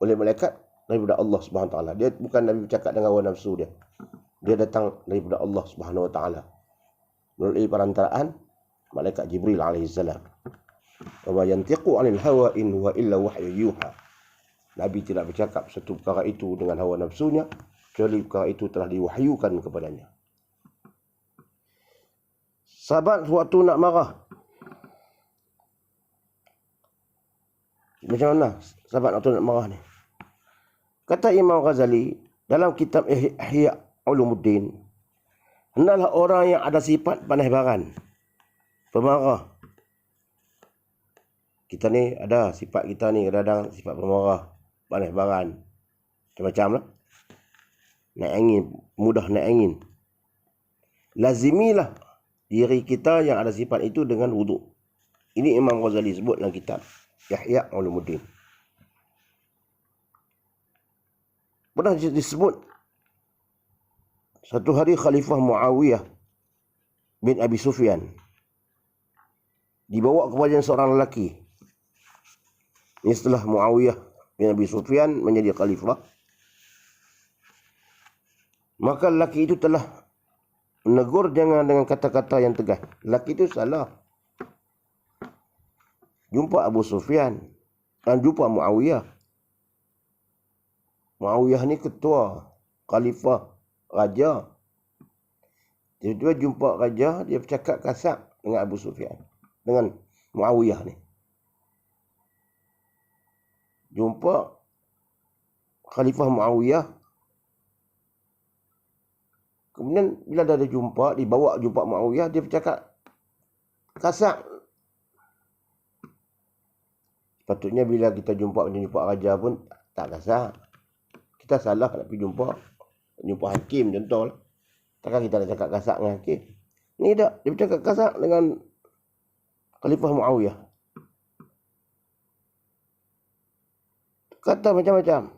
oleh malaikat daripada Allah Subhanahu Wa Taala. Dia bukan Nabi bercakap dengan hawa nafsu dia. Dia datang daripada Allah Subhanahu Wa Taala melalui perantaraan malaikat Jibril alaihi salam. Wa yantiqu 'anil hawa in huwa illa wahyu yuha. Nabi tidak bercakap satu perkara itu dengan hawa nafsunya, kecuali perkara itu telah diwahyukan kepadanya. Sahabat waktu nak marah. Macam mana sahabat waktu nak marah ni? Kata Imam Ghazali dalam kitab Ihya Ulumuddin, hendaklah orang yang ada sifat pandai baran, pemarah. Kita ni ada sifat kita ni kadang-kadang sifat pemarah, pandai baran. Macam-macam lah. Naik angin, mudah naik angin. Lazimilah diri kita yang ada sifat itu dengan wuduk. Ini Imam Ghazali sebut dalam kitab Ihya Ulumuddin. Pernah disebut satu hari Khalifah Muawiyah bin Abi Sufyan dibawa kepada seorang lelaki. Ini setelah Muawiyah bin Abi Sufyan menjadi khalifah, maka lelaki itu telah menegur dengan kata-kata yang tegas. Lelaki itu salah. Jumpa Abu Sufyan dan jumpa Muawiyah. Muawiyah ni ketua, khalifah, raja. Tiba-tiba jumpa raja, dia bercakap kasar dengan Abu Sufyan, dengan Muawiyah ni. Jumpa Khalifah Muawiyah. Kemudian bila dah ada jumpa, dibawa jumpa Muawiyah, dia bercakap kasar. Sepatutnya bila kita jumpa raja pun tak kasar. Kita salah nak pergi jumpa hakim contoh lah. Takkan kita nak cakap kasar dengan hakim. Ni tak, dia bercakap kasar dengan Khalifah Muawiyah. Kata macam-macam.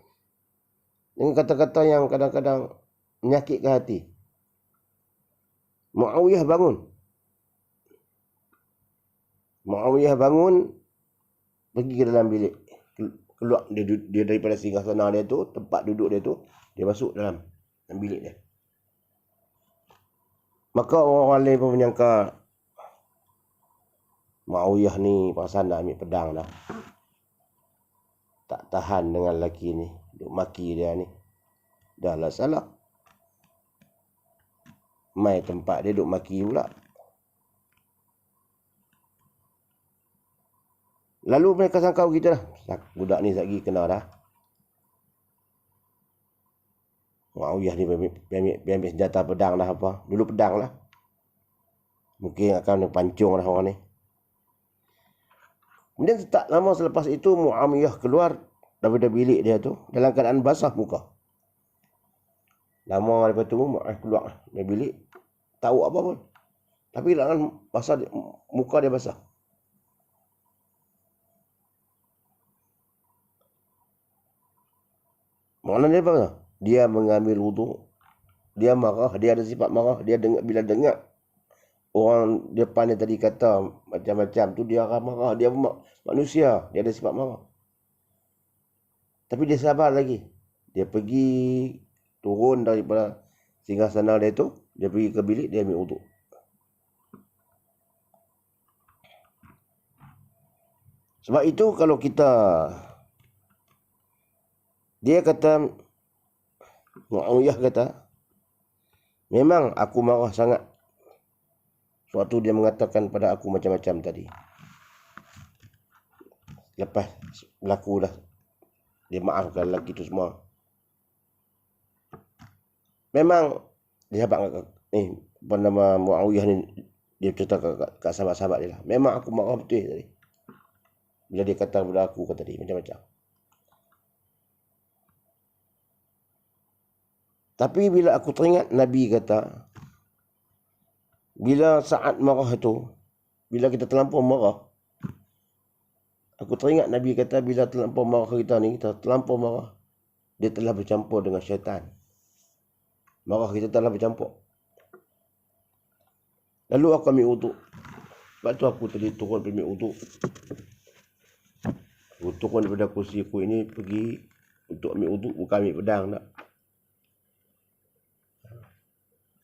Dengan kata-kata yang kadang-kadang menyakitkan hati. Muawiyah bangun, pergi ke dalam bilik. Keluar dia daripada singgasana dia tu, tempat duduk dia tu, dia masuk dalam bilik dia. Maka orang lain pun menyangka Muawiyah ni pasal nak ambil pedang dah. Tak tahan dengan lelaki ni, duk maki dia ni. Dah lah salah. Mai tempat dia duk maki pula. Lalu mereka sangka kita dah, budak ni lagi kena dah. Muawiyah ni ambil senjata pedang dah apa. Dulu pedang lah. Mungkin akan pancung dah orang ni. Kemudian tak lama selepas itu Muawiyah keluar daripada bilik dia tu dalam keadaan basah muka. Lama daripada tu Muawiyah keluar dari bilik, tahu apa pun. Tapi dalam basah muka dia basah. Maknanya apa? Dia mengambil wuduk. Dia marah, dia ada sifat marah. Dia dengar, bila dengar orang depan dia tadi kata macam-macam tu, dia akan marah. Dia manusia, dia ada sifat marah. Tapi dia sabar lagi. Dia pergi turun daripada singgasana dia tu, dia pergi ke bilik, dia ambil wuduk. Sebab itu kalau kita, dia kata, Muawiyah kata, memang aku marah sangat. Suatu dia mengatakan pada aku macam-macam tadi. Lepas berlaku dah, dia maafkan lelaki tu semua. Memang dia sahabat ni, apa nama Muawiyah ni, dia cerita kat sahabat-sahabat dia lah. Memang aku marah betul tadi. Bila dia kata kepada aku tadi macam-macam. Tapi bila aku teringat Nabi kata, bila saat marah itu, bila kita terlampau marah, aku teringat Nabi kata bila terlampau marah kita ni, kita terlampau marah, dia telah bercampur dengan syaitan. Marah kita telah bercampur. Lalu aku ambil wuduk. Sebab tu aku tadi turun ambil wuduk. Aku turun daripada kursi aku ini pergi untuk ambil wuduk, bukan ambil pedang tak.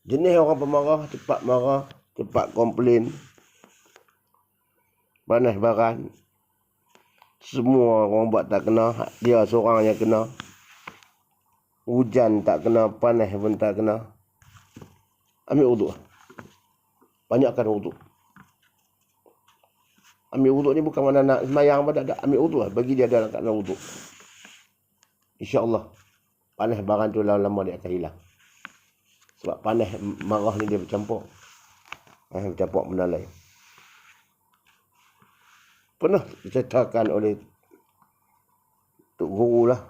Jenis orang pemarah, cepat marah, cepat komplain, panas baran. Semua orang buat tak kena, dia seorang yang kena. Hujan tak kena, panas pun tak kena. Ambil wuduk. Banyakkan wuduk. Ambil wuduk ni bukan mana nak semayang pada tak. Ambil wuduk lah. Bagi dia dalam keadaan wuduk. InsyaAllah panas baran tu lama-lama dia akan hilang. Sebab panas marah ni dia bercampur. Bercampur benda lain. Pernah diceritakan oleh Tok Guru lah.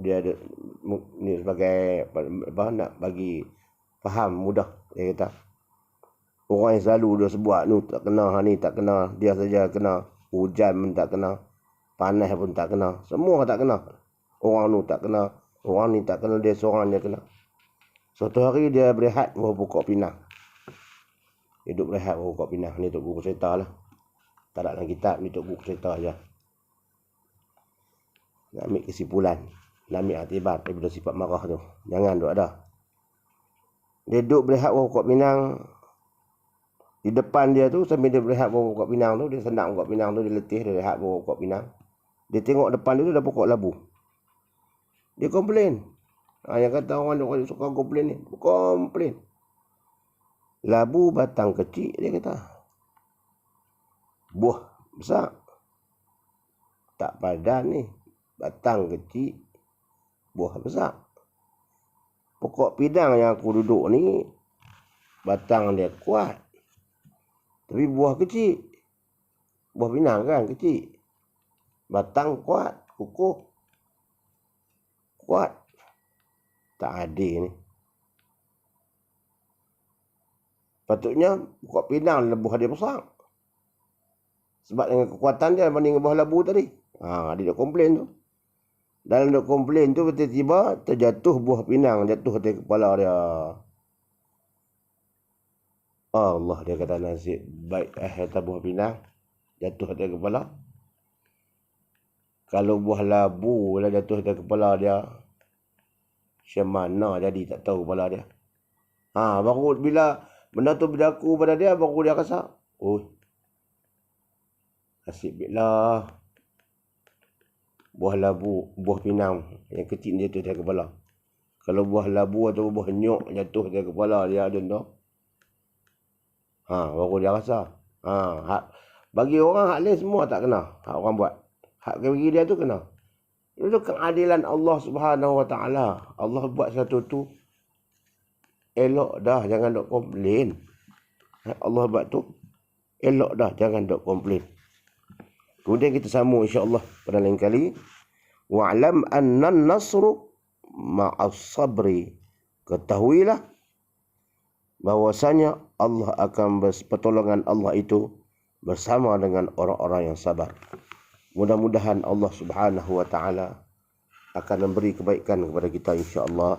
Dia ada ni sebagai apa, nak bagi faham mudah. Dia kata, Orang yang selalu dia sebuat ni tak kena, ni tak kena, dia saja kena. Hujan pun tak kena, panas pun tak kena, semua tak kena. Orang tu tak kena, orang ni tak kena, dia seorang dia kena. Suatu hari dia berehat bawah pokok pinang. Dia duduk berehat bawah pokok pinang. Ni untuk buku cerita lah. Tak ada dalam kitab, ni untuk buku cerita je. Nak ambil kesimpulan, nak ambil aktibat daripada sifat marah tu. Jangan duduk ada. Dia duduk berehat bawah pokok pinang. Di depan dia tu, sambil dia berehat bawah pokok pinang tu, dia senang pokok pinang tu, dia letih, dia rehat bawah pokok pinang. Dia tengok depan dia tu ada pokok labu. Dia komplain. Yang kata orang suka komplain ni. Komplain. Labu batang kecil, dia kata. Buah besar. Tak padan ni. Batang kecil, buah besar. Pokok pinang yang aku duduk ni, batang dia kuat. Tapi buah kecil. Buah pinang kan kecil. Batang kuat, kukuh. Kuat. Tak adil ni. Patutnya pokok pinang buah dia besar. Sebab dengan kekuatan dia banding buah labu tadi. Dia dah komplain tu. Dalam dia komplain tu tiba-tiba terjatuh buah pinang jatuh atas kepala dia. Allah, dia kata nasib baik kata buah pinang jatuh atas kepala. Kalau buah labu lah jatuh atas kepala dia, macam mana jadi tak tahu kepala dia. Baru bila benda tu berlaku pada dia, baru dia rasa, nasib baiklah buah labu, buah pinang yang kecil jatuh atas kepala. Kalau buah labu atau buah nyok jatuh atas kepala dia, contoh, baru dia rasa. Bagi orang hak lain semua tak kena. Hak orang buat. Hak bagi dia tu kena. Itu keadilan Allah Subhanahu Wa Taala. Allah buat satu tu elok dah, jangan dok komplain. Allah buat tu elok dah, jangan dok komplain. Kemudian kita sambung insya-Allah pada lain kali. Wa'lam anna an-nasru ma'as sabri. Ketahuilah bahwasanya Allah akan pertolongan Allah itu bersama dengan orang-orang yang sabar. Mudah-mudahan Allah Subhanahu Wa Taala akan memberi kebaikan kepada kita insya-Allah.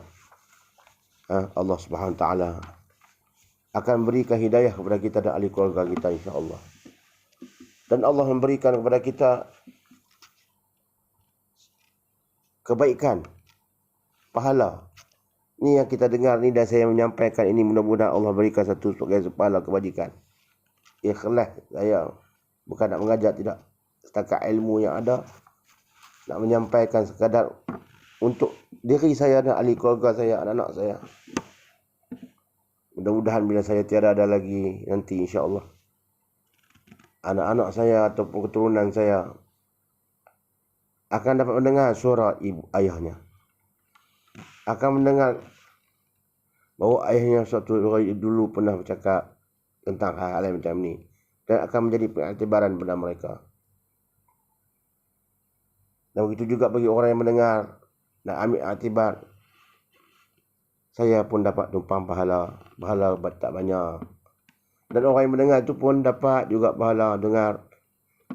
Allah Subhanahu Wa Taala akan berikan hidayah kepada kita dan ahli keluarga kita insya-Allah. Dan Allah memberikan kepada kita kebaikan, pahala. Ini yang kita dengar ni dan saya menyampaikan ini, mudah-mudahan Allah berikan satu sebagai pahala kebajikan. Ikhlas saya, bukan nak mengajar, tidak. Setakat ilmu yang ada, nak menyampaikan sekadar untuk diri saya dan ahli keluarga saya, anak-anak saya. Mudah-mudahan bila saya tiada ada lagi nanti insya-Allah, anak-anak saya ataupun keturunan saya akan dapat mendengar suara ibu ayahnya. Akan mendengar bahawa ayahnya suatu hari dulu pernah bercakap tentang hal-hal macam ni. Dan akan menjadi pengiktibaran pada mereka. Dan begitu juga bagi orang yang mendengar dan ambil iktibar. Saya pun dapat tumpang pahala. Pahala tak banyak. Dan orang yang mendengar itu pun dapat juga pahala dengar.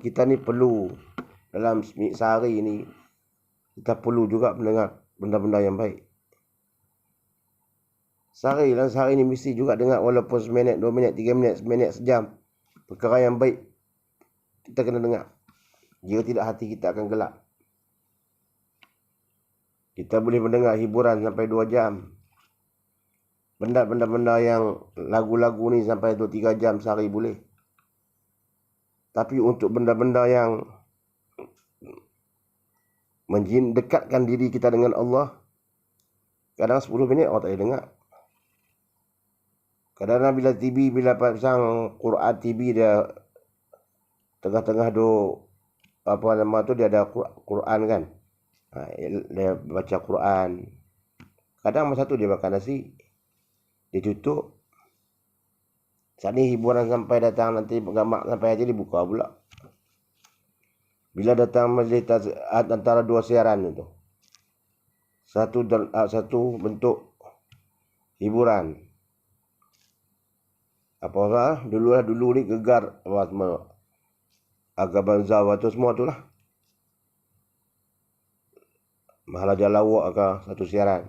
Kita ni perlu dalam sehari ni, kita perlu juga mendengar benda-benda yang baik. Sehari ni mesti juga dengar walaupun seminit, 2 minit, 3 minit, seminit, sejam. Perkara yang baik kita kena dengar. Jika tidak, hati kita akan gelap. Kita boleh mendengar hiburan sampai 2 jam. Benda-benda yang lagu-lagu ni sampai 2-3 jam sehari boleh. Tapi untuk benda-benda yang mendekatkan diri kita dengan Allah, kadang 10 minit orang tak boleh dengar. Kadang-kadang bila TV, bila pasang Quran TV, dia tengah-tengah apa nama tu, dia ada Quran kan. Dia baca Quran. Kadang masa tu dia makan nasi, dia tutup. Saat ni hiburan sampai datang, nanti gamak sampai aja dibuka pula. Bila datang majlis antara 2 siaran itu, satu bentuk hiburan, apa lah, dulu ni gegar apa semua agama Zawa tu semua tu lah. Maharaja Lawak ke satu siaran.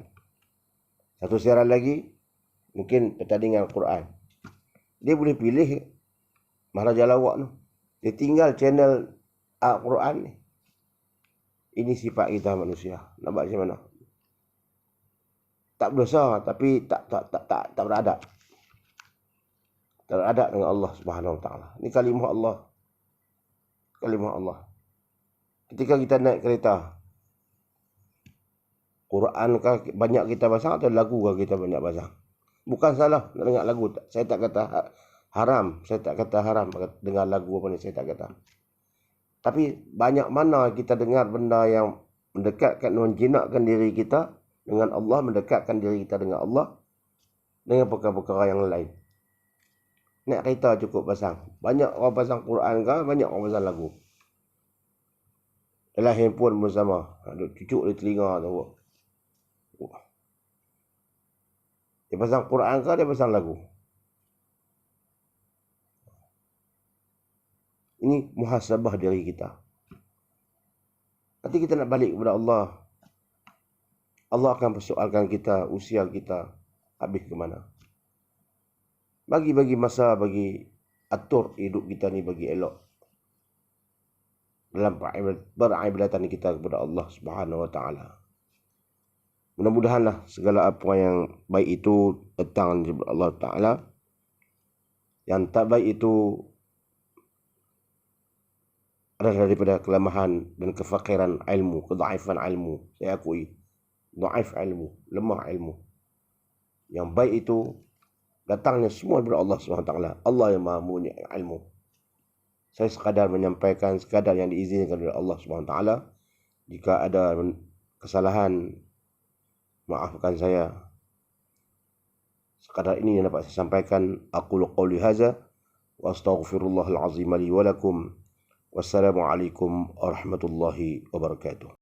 Satu siaran lagi mungkin pertandingan Al-Quran. Dia boleh pilih Maharaja Lawak tu. Dia tinggal channel Al-Quran ni. Ini sifat kita manusia. Nampak macam mana? Tak berdosa tapi tak beradab. Tak beradab dengan Allah Subhanahu Wa Taala. Ini kalimah Allah. Kalimah Allah. Ketika kita naik kereta, Quran kah banyak kita pasang atau lagu kah kita banyak pasang? Bukan salah nak dengar lagu. Saya tak kata haram. Saya tak kata haram dengar lagu apa ni. Saya tak kata. Tapi banyak mana kita dengar benda yang mendekatkan, menjinakkan diri kita dengan Allah, mendekatkan diri kita dengan Allah dengan perkara-perkara yang lain. Nak kereta cukup pasang. Banyak orang pasang Quran kah, banyak orang pasang lagu. Dalam handphone pun sama. Ada cucuk di telinga tu. Dia pasang Quran kah, dia pasang lagu. Ini muhasabah diri kita. Nanti kita nak balik kepada Allah. Allah akan persoalkan kita, usia kita habis ke mana. Bagi masa, bagi atur hidup kita ni bagi elok. Dalam peribadatan kita kepada Allah Subhanahu Wa Taala. Mudah-mudahanlah segala apa yang baik itu datang dari Allah Ta'ala. Yang tak baik itu adalah daripada kelemahan dan kefakiran ilmu, kedaifan ilmu. Saya akui, daif ilmu, lemah ilmu. Yang baik itu datangnya semua daripada Allah SWT. Allah yang maha punya ilmu. Saya sekadar menyampaikan sekadar yang diizinkan oleh Allah SWT. Jika ada kesalahan, maafkan saya. Sekadar ini yang dapat saya sampaikan. Aqulu qawli hadza wa astaghfirullahal azim li wa lakum. Wassalamualaikum warahmatullahi wabarakatuh.